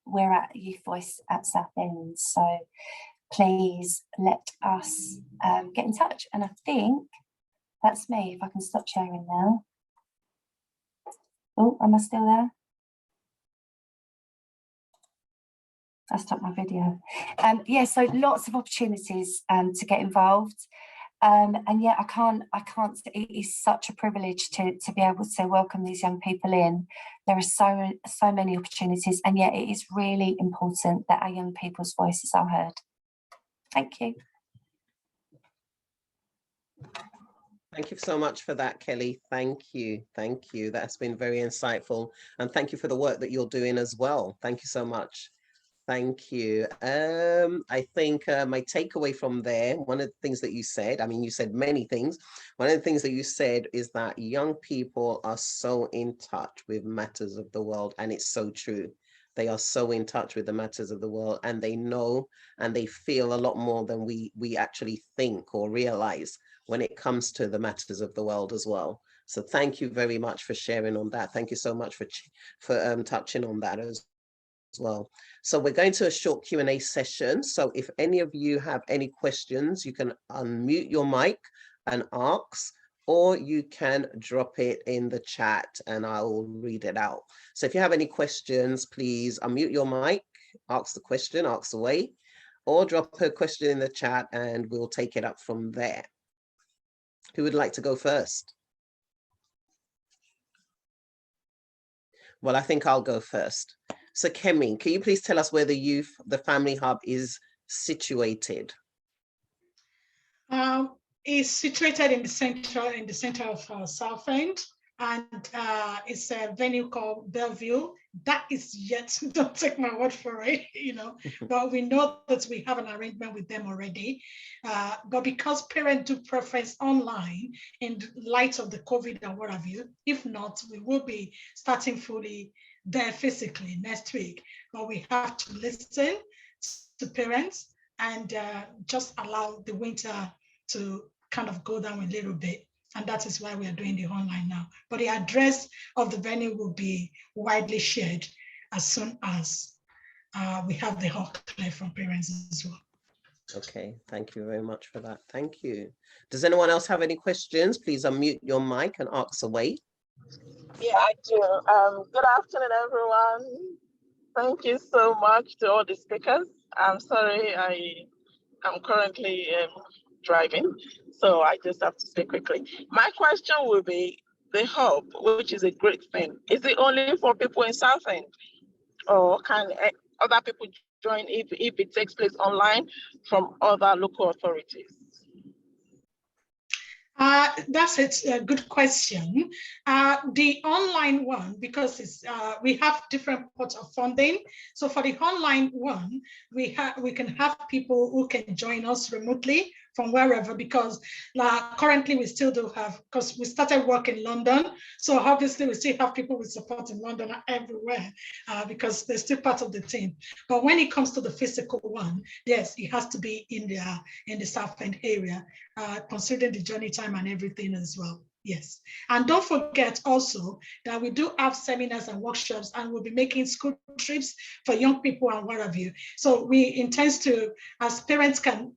we're at Youth Voice at Southend, so please let us get in touch. And I think that's me. If I can stop sharing now. Oh, am I still there? I stopped my video. Yeah, so lots of opportunities to get involved. And yeah, I can't, it is such a privilege to be able to welcome these young people in. There are so many opportunities, and yet it is really important that our young people's voices are heard. Thank you. Thank you so much for that, Kelly. Thank you. Thank you. That's been very insightful. And thank you for the work that you're doing as well. Thank you so much. Thank you. I think my takeaway from there, one of the things that you said, I mean, you said many things. One of the things that you said is that young people are so in touch with matters of the world, and it's so true. They are so in touch with the matters of the world, and they know and they feel a lot more than we actually think or realize when it comes to the matters of the world as well. So thank you very much for sharing on that. Thank you so much for touching on that as well. So we're going to a short Q&A session. So if any of you have any questions, you can unmute your mic and ask, or you can drop it in the chat and I'll read it out. So if you have any questions, please unmute your mic, ask the question, ask away, or drop a question in the chat and we'll take it up from there. Who would like to go first? Well, I think I'll go first. So Kemi, can you please tell us where the Family Hub is situated? It's situated in the center of Southend, and it's a venue called Bellevue. That is yet, don't take my word for it, but we know that we have an arrangement with them already. But because parents do preference online in light of the COVID and what have you, if not, we will be starting fully there physically next week. But we have to listen to parents and just allow the winter to kind of go down a little bit. And that is why we are doing the online now. But the address of the venue will be widely shared as soon as we have the all clear from parents as well. Okay, thank you very much for that. Thank you. Does anyone else have any questions? Please unmute your mic and ask away. Yeah, I do. Good afternoon, everyone. Thank you so much to all the speakers. I'm sorry, I'm currently driving, so I just have to speak quickly. My question will be, the hub, which is a great thing, is it only for people in South End, or can other people join if it takes place online from other local authorities? That's a good question. The online one, because it's we have different pots of funding. So for the online one, we can have people who can join us remotely from wherever, because currently we still do have, because we started work in London. So obviously we still have people with support in London and everywhere because they're still part of the team. But when it comes to the physical one, yes, it has to be in the South End area, considering the journey time and everything as well. Yes. And don't forget also that we do have seminars and workshops, and we'll be making school trips for young people and what have you. So we intend to, as parents can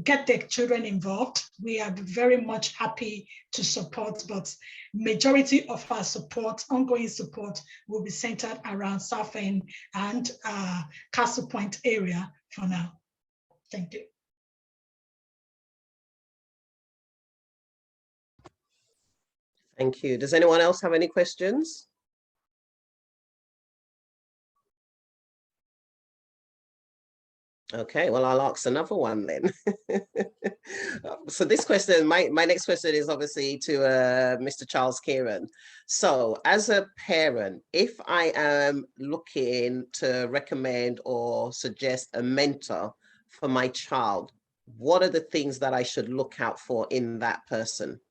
get their children involved, we are very much happy to support, but majority of our support, ongoing support, will be centered around South End and Castle Point area for now. Thank you. Thank you. Does anyone else have any questions? Okay, well, I'll ask another one then. So this question, my next question is obviously to Mr. Charles Kieran. So as a parent, if I am looking to recommend or suggest a mentor for my child, what are the things that I should look out for in that person?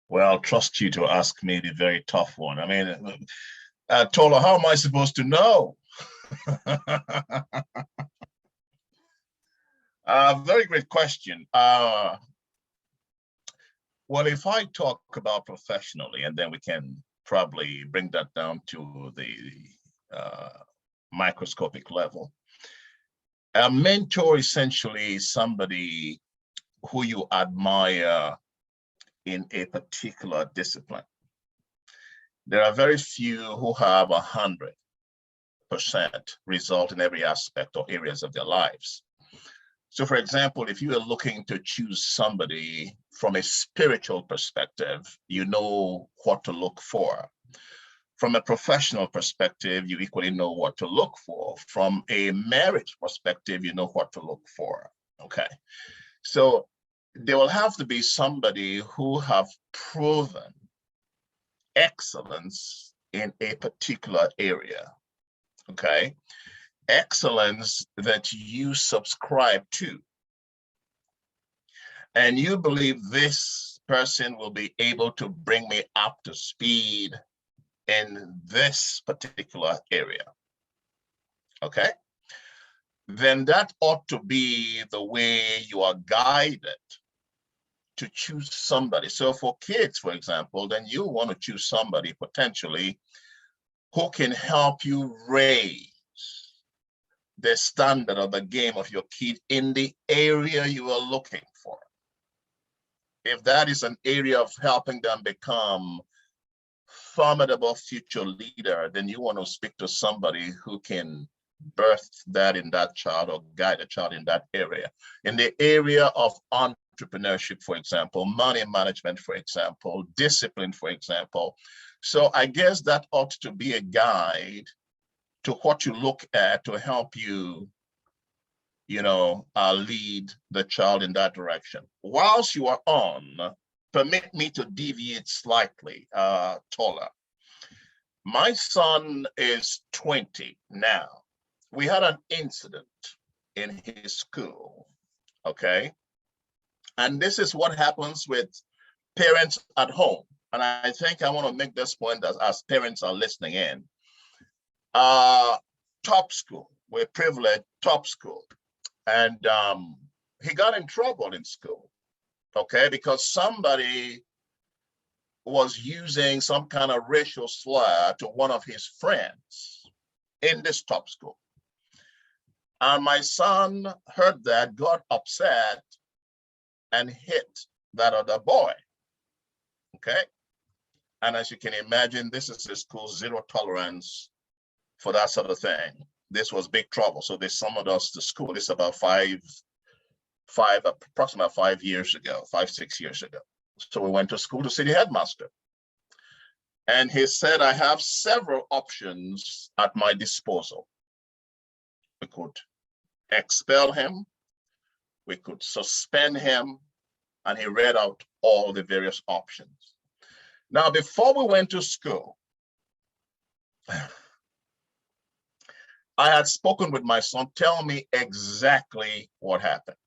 Well, I'll trust you to ask me the very tough one. I mean, Tola, how am I supposed to know? Very great question. Well, if I talk about professionally, and then we can probably bring that down to the microscopic level. A mentor essentially is somebody who you admire in a particular discipline. There are very few who have 100% result in every aspect or areas of their lives. So for example, if you are looking to choose somebody from a spiritual perspective, you know what to look for. From a professional perspective, you equally know what to look for. From a marriage perspective, you know what to look for, okay? So there will have to be somebody who have proven excellence in a particular area, okay? Excellence that you subscribe to. And you believe this person will be able to bring me up to speed in this particular area, okay? Then that ought to be the way you are guided to choose somebody. So for kids, for example, then you want to choose somebody potentially who can help you raise the standard of the game of your kid in the area you are looking for. If that is an area of helping them become formidable future leader, then you want to speak to somebody who can birth that in that child or guide a child in that area. In the area of entrepreneurship, for example, money management, for example, discipline, for example. So I guess that ought to be a guide to what you look at to help you lead the child in that direction. Whilst you are on, permit me to deviate slightly, taller. My son is 20 now. We had an incident in his school, okay? And this is what happens with parents at home. And I think I want to make this point as parents are listening in. Top school, we're privileged, top school. And he got in trouble in school, okay? Because somebody was using some kind of racial slur to one of his friends in this top school. And my son heard that, got upset, and hit that other boy, okay? And as you can imagine, this is a school, zero tolerance for that sort of thing. This was big trouble. So they summoned us to school. This is about approximately 5 years ago, 6 years ago. So we went to school to see the headmaster. And he said, I have several options at my disposal. We could expel him, we could suspend him, and he read out all the various options. Now, before we went to school, I had spoken with my son, tell me exactly what happened.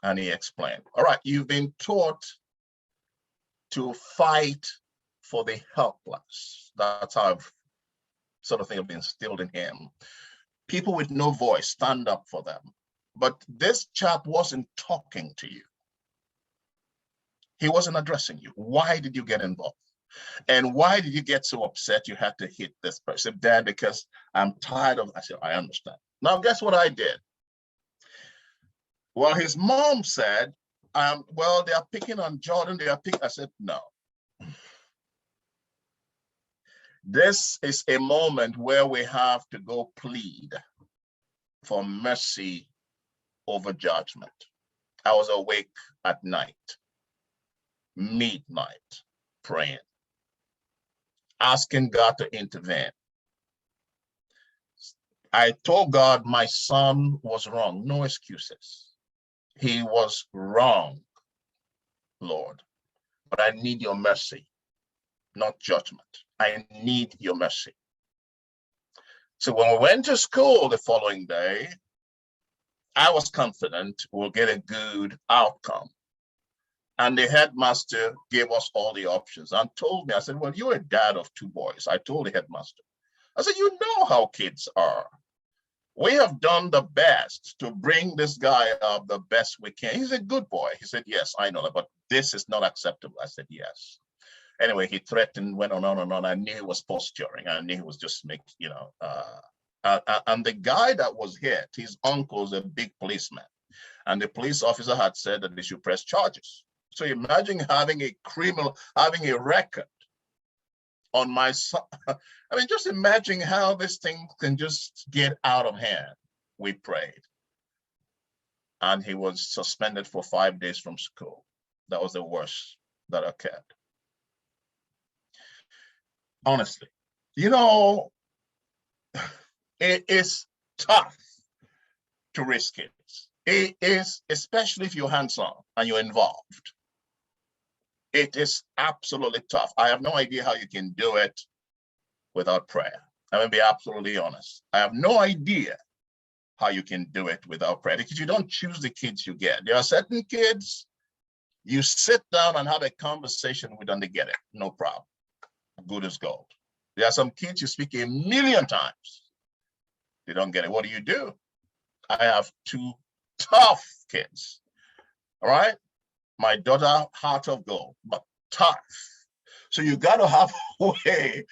And he explained, all right, you've been taught to fight for the helpless. That's how I've sort of thing have been instilled in him. People with no voice, stand up for them. But this chap wasn't talking to you. He wasn't addressing you. Why did you get involved? And why did you get so upset you had to hit this person? Dad, because I'm tired of, I said, I understand. Now, guess what I did? Well, his mom said, well, they are picking on Jordan, they are picking, I said, no. This is a moment where we have to go plead for mercy over judgment. I was awake at night, midnight, praying, asking God to intervene. I told God my son was wrong, no excuses. He was wrong, Lord, but I need your mercy, not judgment. I need your mercy. So when we went to school the following day, I was confident we'll get a good outcome. And the headmaster gave us all the options and told me, I said, well, you're a dad of 2 boys. I told the headmaster, I said, you know how kids are. We have done the best to bring this guy up the best we can. He's a good boy. He said, yes, I know that, but this is not acceptable. I said, yes. Anyway, he threatened, went on and on. I knew he was posturing. I knew he was just making, and the guy that was hit, his uncle's a big policeman. And the police officer had said that they should press charges. So imagine having a criminal, having a record on my son. I mean, just imagine how this thing can just get out of hand. We prayed. And he was suspended for 5 days from school. That was the worst that occurred. Honestly, it is tough to raise kids. It is, especially if you're hands-on and you're involved. It is absolutely tough. I have no idea how you can do it without prayer. I'm gonna be absolutely honest. I have no idea how you can do it without prayer, because you don't choose the kids you get. There are certain kids you sit down and have a conversation with and they get it, no problem. Good as gold. There are some kids you speak 1,000,000 times. They don't get it. What do? I have 2 tough kids. All right. My daughter, heart of gold, but tough. So you got to have a way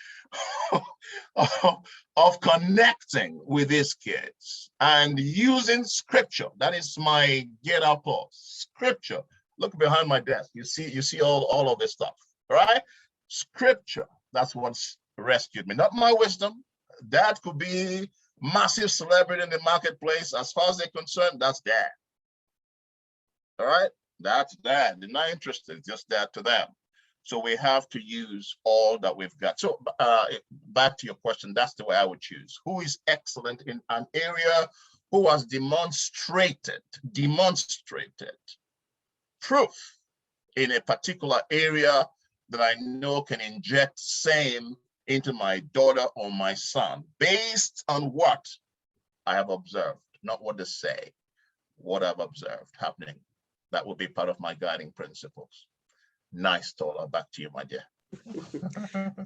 of connecting with these kids and using scripture. That is my get up post. Scripture. Look behind my desk. You see all of this stuff. All right. Scripture. That's what's rescued me. Not my wisdom. That could be massive celebrity in the marketplace. As far as they're concerned, that's that. All right, that's that. They're not interested, just that to them. So we have to use all that we've got. So back to your question, that's the way I would choose. Who is excellent in an area? who has demonstrated proof in a particular area that I know can inject same into my daughter or my son based on what I have observed, not what they say, what I've observed happening. That will be part of my guiding principles. Nice, Tola. Back to you, my dear.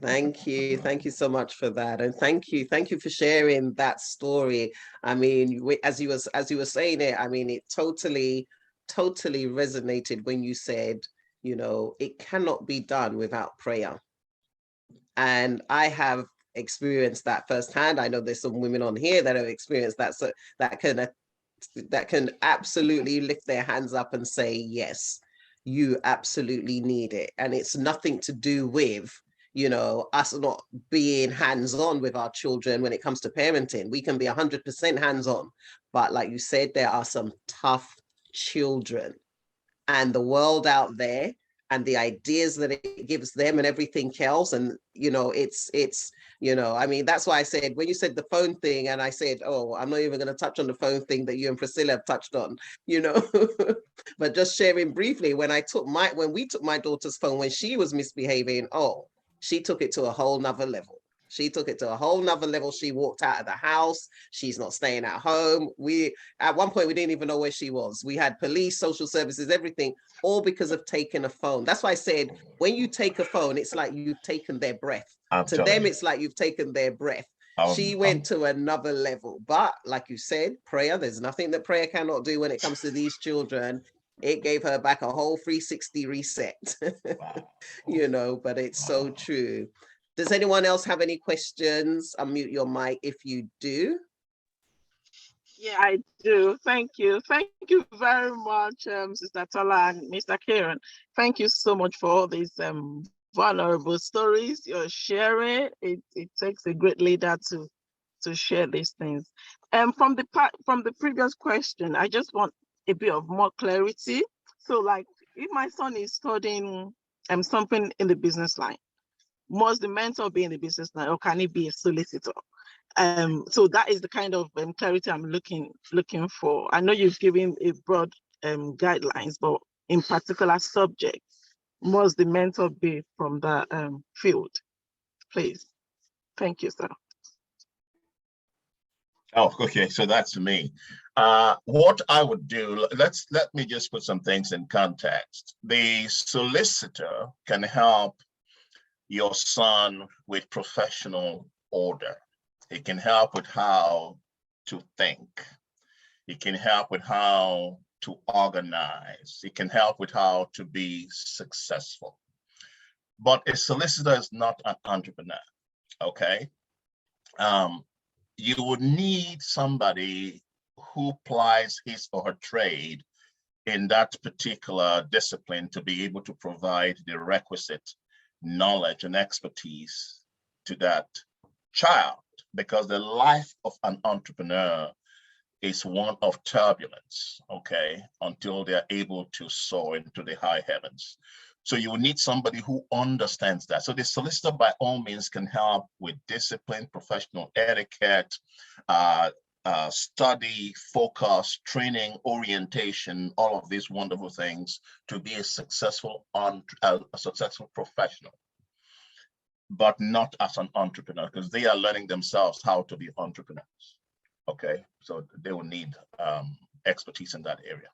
Thank you so much for that, and thank you for sharing that story. I mean, as you were saying it, I mean, it totally resonated when you said, you know, it cannot be done without prayer. And I have experienced that firsthand. I know there's some women on here that have experienced that, so that can absolutely lift their hands up and say, yes, you absolutely need it. And it's nothing to do with, you know, us not being hands-on with our children when it comes to parenting. We can be 100% hands-on, but like you said, there are some tough children, and the world out there and the ideas that it gives them and everything else. And, you know, it's, you know, I mean, that's why I said, when you said the phone thing, and I said, oh, I'm not even going to touch on the phone thing that you and Priscilla have touched on, you know, but just sharing briefly, when we took my daughter's phone when she was misbehaving, oh, she took it to a whole nother level. She took it to a whole nother level. She walked out of the house. She's not staying at home. At one point, we didn't even know where she was. We had police, social services, everything, all because of taking a phone. That's why I said, when you take a phone, it's like you've taken their breath. To them, it's like you've taken their breath. She went to another level. But like you said, prayer, there's nothing that prayer cannot do when it comes to these children. It gave her back a whole 360 reset, you know, but it's so true. Does anyone else have any questions? Unmute your mic if you do. Yeah, I do. Thank you. Thank you very much, Sister Tola and Mr. Kieran. Thank you so much for all these vulnerable stories you're sharing. It takes a great leader to share these things. From the previous question, I just want a bit of more clarity. So, like, if my son is studying something in the business line, must the mentor be in the business line, or can he be a solicitor? So that is the kind of clarity I'm looking for. I know you've given a broad guidelines, but in particular subjects, must the mentor be from the field, please? Thank you, sir. Oh, okay. So that's me. What I would do, let me just put some things in context. The solicitor can help your son with professional order. It can help with how to think. It can help with how to organize. It can help with how to be successful. But a solicitor is not an entrepreneur, okay? You would need somebody who plies his or her trade in that particular discipline to be able to provide the requisite knowledge and expertise to that child, because the life of an entrepreneur is one of turbulence, okay, until they're able to soar into the high heavens. So you will need somebody who understands that. So the solicitor, by all means, can help with discipline, professional etiquette, study, focus, training, orientation, all of these wonderful things to be a successful professional, but not as an entrepreneur, because they are learning themselves how to be entrepreneurs. Okay, so they will need expertise in that area.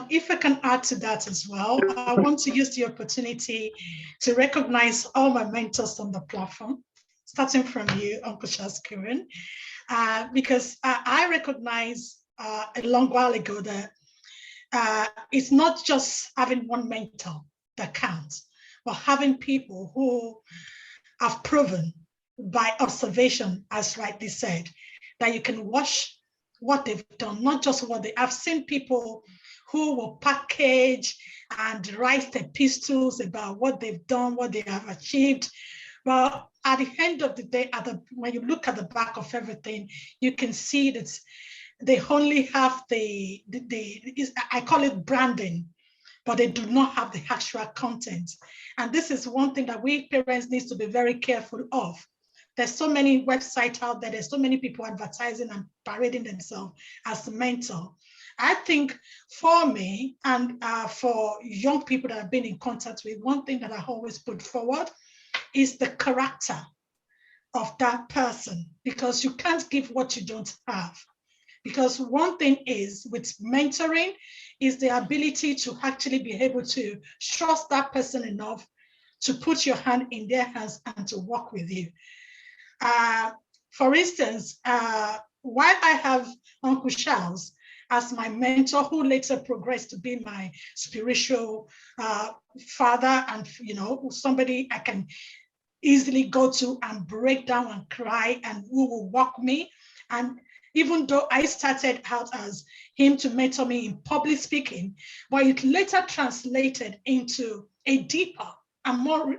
If I can add to that as well, I want to use the opportunity to recognize all my mentors on the platform, starting from you, Uncle Kieran, because I recognize a long while ago that it's not just having one mentor that counts, but having people who have proven by observation, as rightly said, that you can watch what they've done, not just what they have. Seen people who will package and write epistles about what they've done, what they have achieved. But at the end of the day, when you look at the back of everything, you can see that they only have I call it branding, but they do not have the actual content. And this is one thing that we parents need to be very careful of, There's so many websites out there. There's so many people advertising and parading themselves as a mentor. I think for me and for young people that I've been in contact with, one thing that I always put forward is the character of that person, because you can't give what you don't have. Because one thing is with mentoring is the ability to actually be able to trust that person enough to put your hand in their hands and to work with you. For instance, while I have Uncle Charles as my mentor, who later progressed to be my spiritual father, and somebody I can easily go to and break down and cry, and who will walk me. And even though I started out as him to mentor me in public speaking, but it later translated into a deeper and more,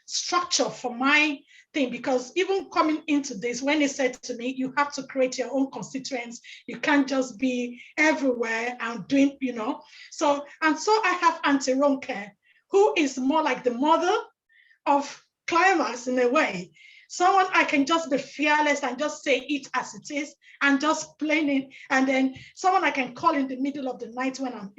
structure for my thing. Because even coming into this, when he said to me, you have to create your own constituents, you can't just be everywhere and doing, So I have Auntie Ronke, who is more like the mother of KLIMAX in a way. Someone I can just be fearless and just say it as it is and just plain it. And then someone I can call in the middle of the night when I'm,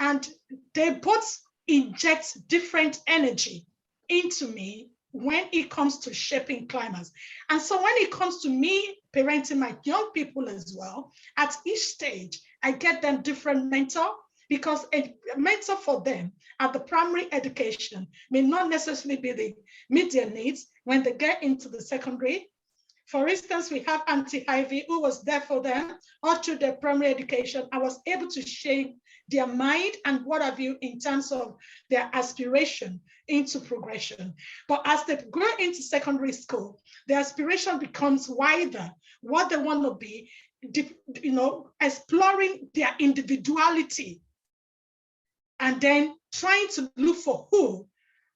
and they both inject different energy into me when it comes to shaping KLIMAX. And so when it comes to me parenting my young people as well, at each stage, I get them different mentor, because a mentor for them at the primary education may not necessarily be the meet their needs when they get into the secondary. For instance, we have Auntie Ivy, who was there for them all through their primary education. I was able to shape their mind and what have you in terms of their aspiration into progression. But as they grow into secondary school, their aspiration becomes wider, what they want to be, exploring their individuality, and then trying to look for who,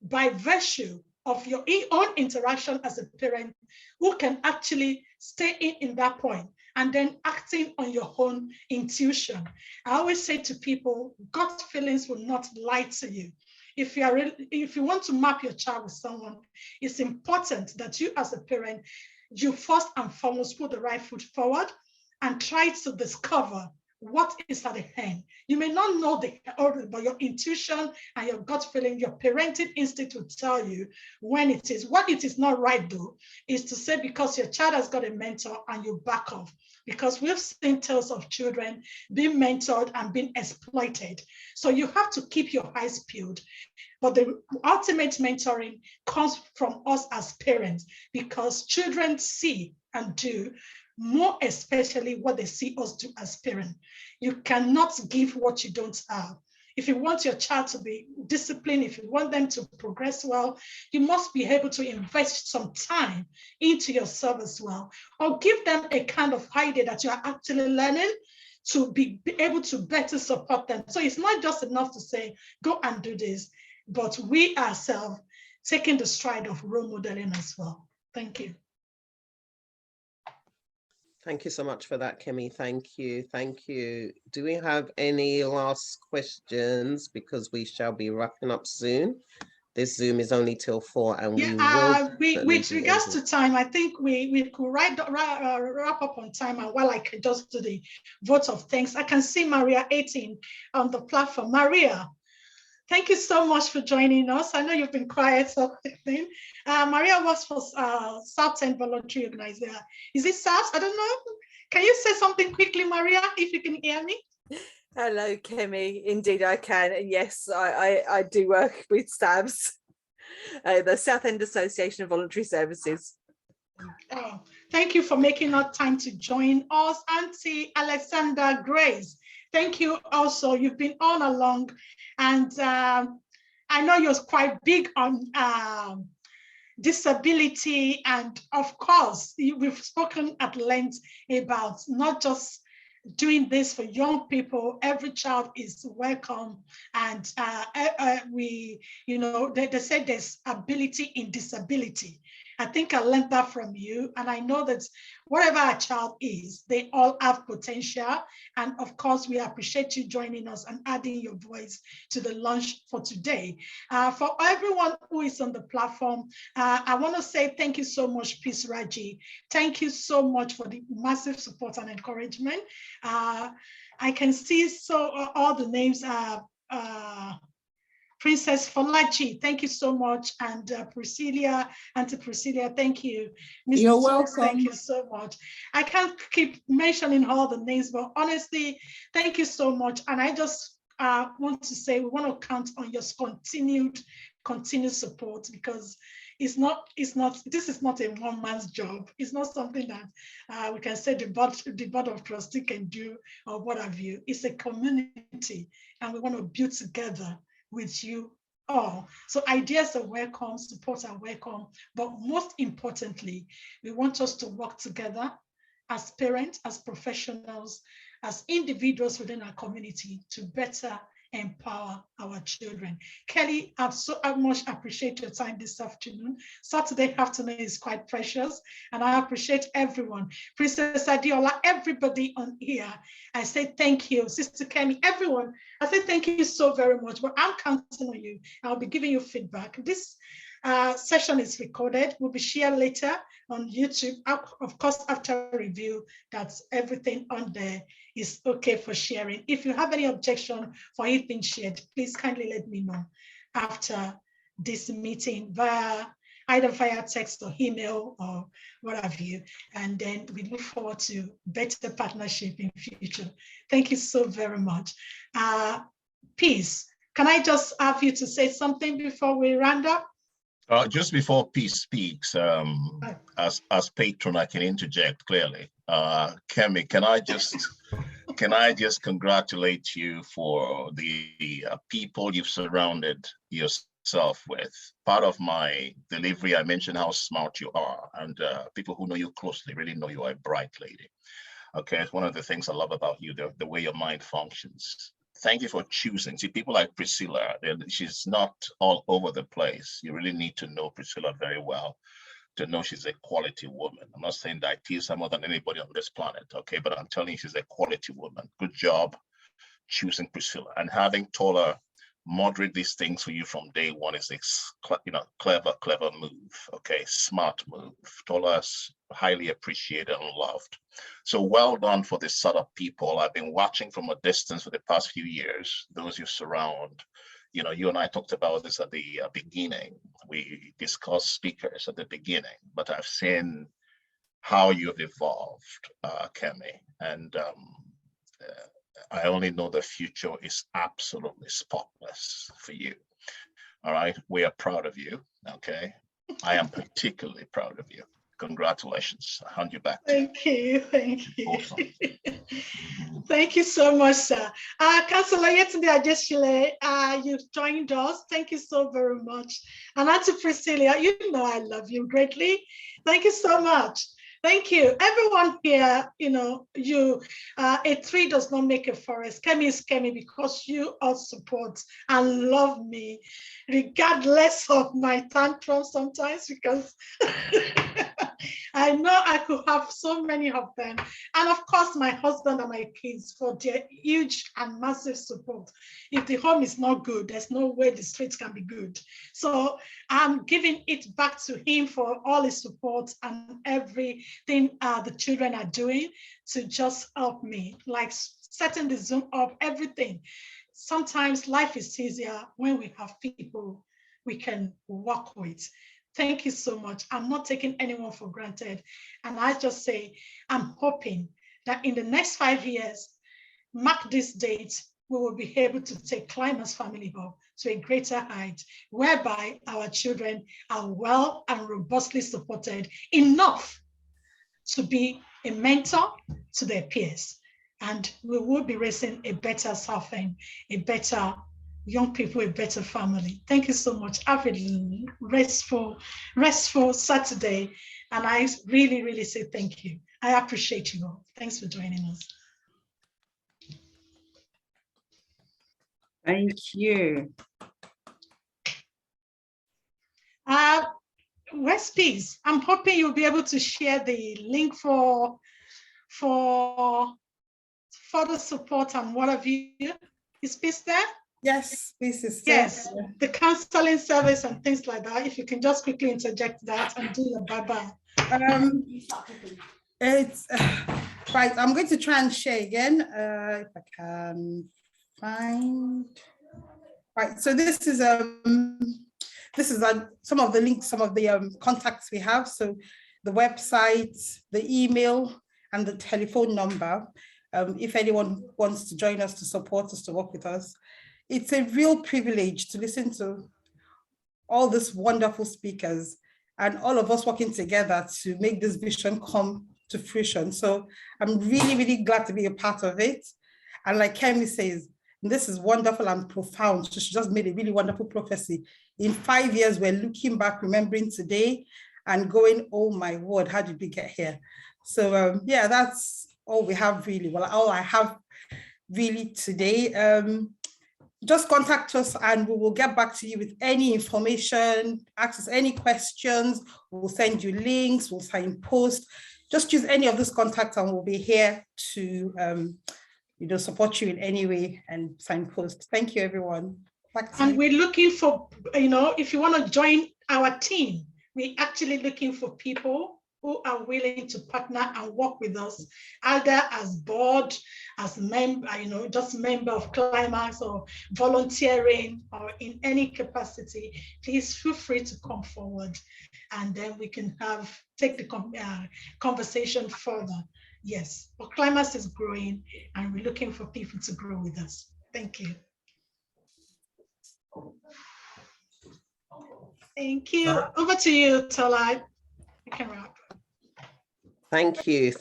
by virtue of your own interaction as a parent, who can actually stay in that point, and then acting on your own intuition. I always say to people, gut feelings will not lie to you. If you want to map your child with someone, it's important that you as a parent, you first and foremost put the right foot forward and try to discover what is at the end. You may not know the order, but your intuition and your gut feeling, your parenting instinct will tell you when it is. What it is not right though, is to say because your child has got a mentor and you back off. Because we've seen tales of children being mentored and being exploited. So you have to keep your eyes peeled. But the ultimate mentoring comes from us as parents, because children see and do more especially what they see us do as parents. You cannot give what you don't have. If you want your child to be disciplined, if you want them to progress well, you must be able to invest some time into yourself as well, or give them a kind of idea that you are actually learning to be able to better support them. So it's not just enough to say, go and do this, but we ourselves taking the stride of role modeling as well. Thank you. Thank you so much for that, Kemi. Thank you. Thank you. Do we have any last questions? Because we shall be wrapping up soon. This Zoom is only till 4, and with regards to time, I think we could wrap up on time, and while I can just do the vote of thanks. I can see Maria 18 on the platform. Maria, thank you so much for joining us. I know you've been quiet, so Maria works for South End Voluntary Organization. Is it SAFs? I don't know. Can you say something quickly, Maria, if you can hear me? Hello, Kemi. Indeed, I can. And yes, I do work with SAVS, the South End Association of Voluntary Services. Oh, thank you for making our time to join us. Auntie Alexander Grace, thank you also. You've been on along, and I know you're quite big on disability, and of course, we've spoken at length about not just doing this for young people. Every child is welcome, and they say there's ability in disability. I think I learned that from you. And I know that whatever a child is, they all have potential. And of course, we appreciate you joining us and adding your voice to the launch for today. For everyone who is on the platform, I want to say thank you so much, Peace Raji. Thank you so much for the massive support and encouragement. I can see all the names are Princess Folachi, thank you so much. And Priscilla, Auntie Priscilla, thank you. Mrs. You're Sox, welcome. thank you so much. I can't keep mentioning all the names, but honestly, thank you so much. And I just want to say, we want to count on your continued support, because this is not a one man's job. It's not something that we can say the board of trustees can do or what have you. It's a community, and we want to build together with you all. So ideas are welcome, support are welcome, but most importantly, we want us to work together as parents, as professionals, as individuals within our community to better empower our children. Kelly, I so much appreciate your time this afternoon. Saturday afternoon is quite precious, and I appreciate everyone. Princess Adiola, everybody on here, I say thank you. Sister Kemi, everyone, I say thank you so very much, but I'm counting on you. I'll be giving you feedback. This session is recorded, will be shared later on YouTube. Of course, after review, that's everything on there is okay for sharing. If you have any objection for anything shared, please kindly let me know after this meeting either via text or email or what have you. And then we look forward to better partnership in future. Thank you so very much. Peace. Can I just have you to say something before we round up? Just before Peace speaks, as patron, I can interject clearly. Kemi, can I just congratulate you for the people you've surrounded yourself with. Part of my delivery, I mentioned how smart you are, and people who know you closely really know you are a bright lady. Okay, it's one of the things I love about you, the way your mind functions. Thank you for choosing. See, people like Priscilla, she's not all over the place. You really need to know Priscilla very well to know she's a quality woman. I'm not saying that I tease her more than anybody on this planet, okay? But I'm telling you, she's a quality woman. Good job choosing Priscilla. And having told her, moderate these things for you from day one is a clever move, okay? Smart move. Told us highly appreciated and loved. So well done for this sort of people. I've been watching from a distance for the past few years, those you surround. You know, you and I talked about this at the beginning. We discussed speakers at the beginning, but I've seen how you've evolved, Kemi, and I only know the future is absolutely spotless for you. All right, we are proud of you, okay? I am particularly proud of you. Congratulations. I hand you back to Thank you. Thank you. Thank you so much, sir. Councillor Yetunde Adeshile, you've joined us. Thank you so very much. And Auntie Priscilla, you know I love you greatly. Thank you so much. Thank you. Everyone here, you know, a tree does not make a forest. Kemi is Kemi because you all support and love me, regardless of my tantrums sometimes, because I know I could have so many of them. And of course, my husband and my kids for their huge and massive support. If the home is not good, there's no way the streets can be good. So I'm giving it back to him for all his support and everything the children are doing to just help me, like setting the Zoom up, everything. Sometimes life is easier when we have people we can work with. Thank you so much. I'm not taking anyone for granted. And I just say, I'm hoping that in the next 5 years, mark this date, we will be able to take KLIMAX Family Hub to a greater height, whereby our children are well and robustly supported enough to be a mentor to their peers. And we will be raising a better Southend, a better young people, a better family. Thank you so much. Have a restful Saturday. And I really, really say thank you. I appreciate you all. Thanks for joining us. Thank you. Well, where's Peace? I'm hoping you'll be able to share the link for further support and what have you. Is Peace there? Yes, Peace is still Yes, here. the counseling service and things like that. If you can just quickly interject that and do your bye-bye. It's right. I'm going to try and share again if I can find. Right. So this is some of the links, some of the contacts we have. So the website, the email, and the telephone number. If anyone wants to join us, to support us, to work with us. It's a real privilege to listen to all these wonderful speakers and all of us working together to make this vision come to fruition. So I'm really, really glad to be a part of it. And like Kemi says, this is wonderful and profound. She just made a really wonderful prophecy. In 5 years, we're looking back, remembering today and going, oh my word, how did we get here? So yeah, that's all we have really. Well, all I have really today. Just contact us and we will get back to you with any information, ask us any questions, we'll send you links, we'll signpost. Just choose any of these contacts and we'll be here to support you in any way and signpost. Thank you, everyone. And we're looking for, if you want to join our team, we're actually looking for people who are willing to partner and work with us, either as board, as member, just member of KLIMAX or volunteering or in any capacity. Please feel free to come forward and then we can take the conversation further. Yes, but KLIMAX is growing and we're looking for people to grow with us. Thank you. Thank you. Over to you, Tola. You can wrap. Thank you.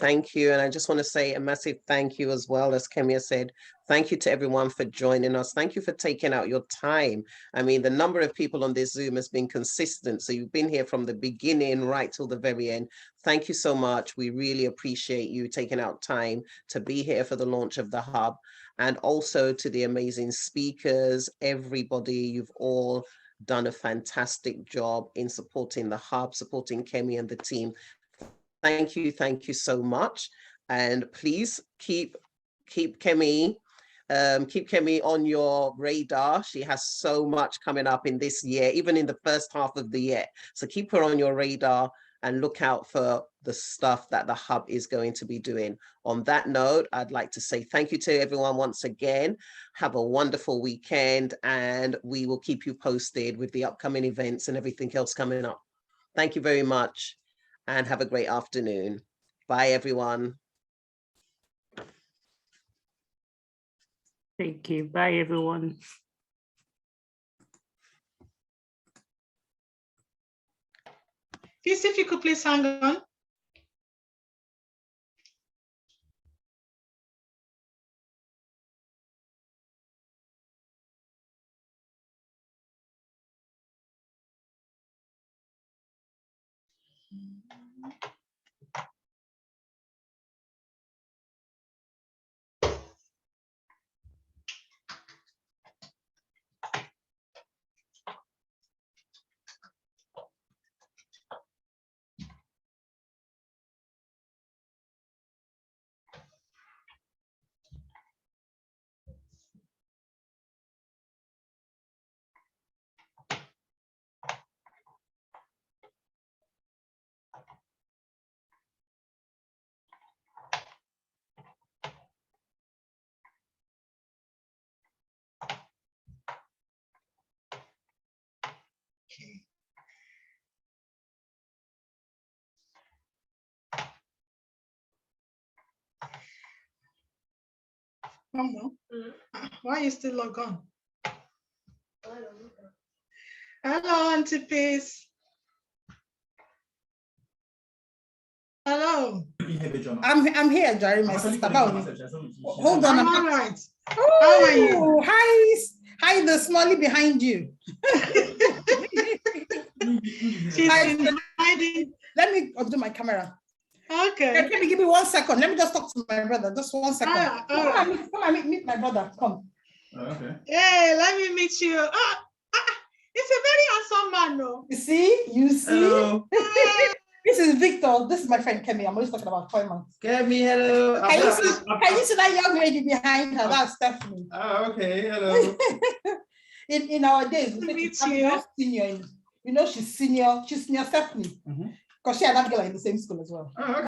And I just want to say a massive thank you as well, as Kemia said. Thank you to everyone for joining us. Thank you for taking out your time. I mean, the number of people on this Zoom has been consistent. So you've been here from the beginning right till the very end. Thank you so much. We really appreciate you taking out time to be here for the launch of the Hub, and also to the amazing speakers, everybody. You've all done a fantastic job in supporting the Hub, supporting Kemi and the team. Thank you so much. And please keep Kemi on your radar. She has so much coming up in this year, even in the first half of the year. So keep her on your radar and look out for the stuff that the Hub is going to be doing. On that note, I'd like to say thank you to everyone once again. Have a wonderful weekend, and we will keep you posted with the upcoming events and everything else coming up. Thank you very much. And have a great afternoon. Bye, everyone. Thank you. Bye, everyone. Please, if you could please hang on. Okay. Why are you still logged on? Hello, Auntie Peace. Hello. I'm here, Jerry, my sister. Hold on. I'm all right. Oh, how are you? Hi, the smiley behind you. She's hiding. Let me undo my camera. Okay. Give me 1 second. Let me just talk to my brother. Just 1 second. Come and meet my brother. Come. Okay. Yeah, let me meet you. He's a very handsome man, no? You see? Hello. This is Victor. This is my friend Kemi. I'm always talking about Klimax. Kemi, hello. Can you see that young lady behind her? That's Stephanie. Oh, okay. Hello. in our days, we Meet say she's you. senior. You know, she's senior Stephanie. Because she and that girl are in the same school as well. Oh, okay.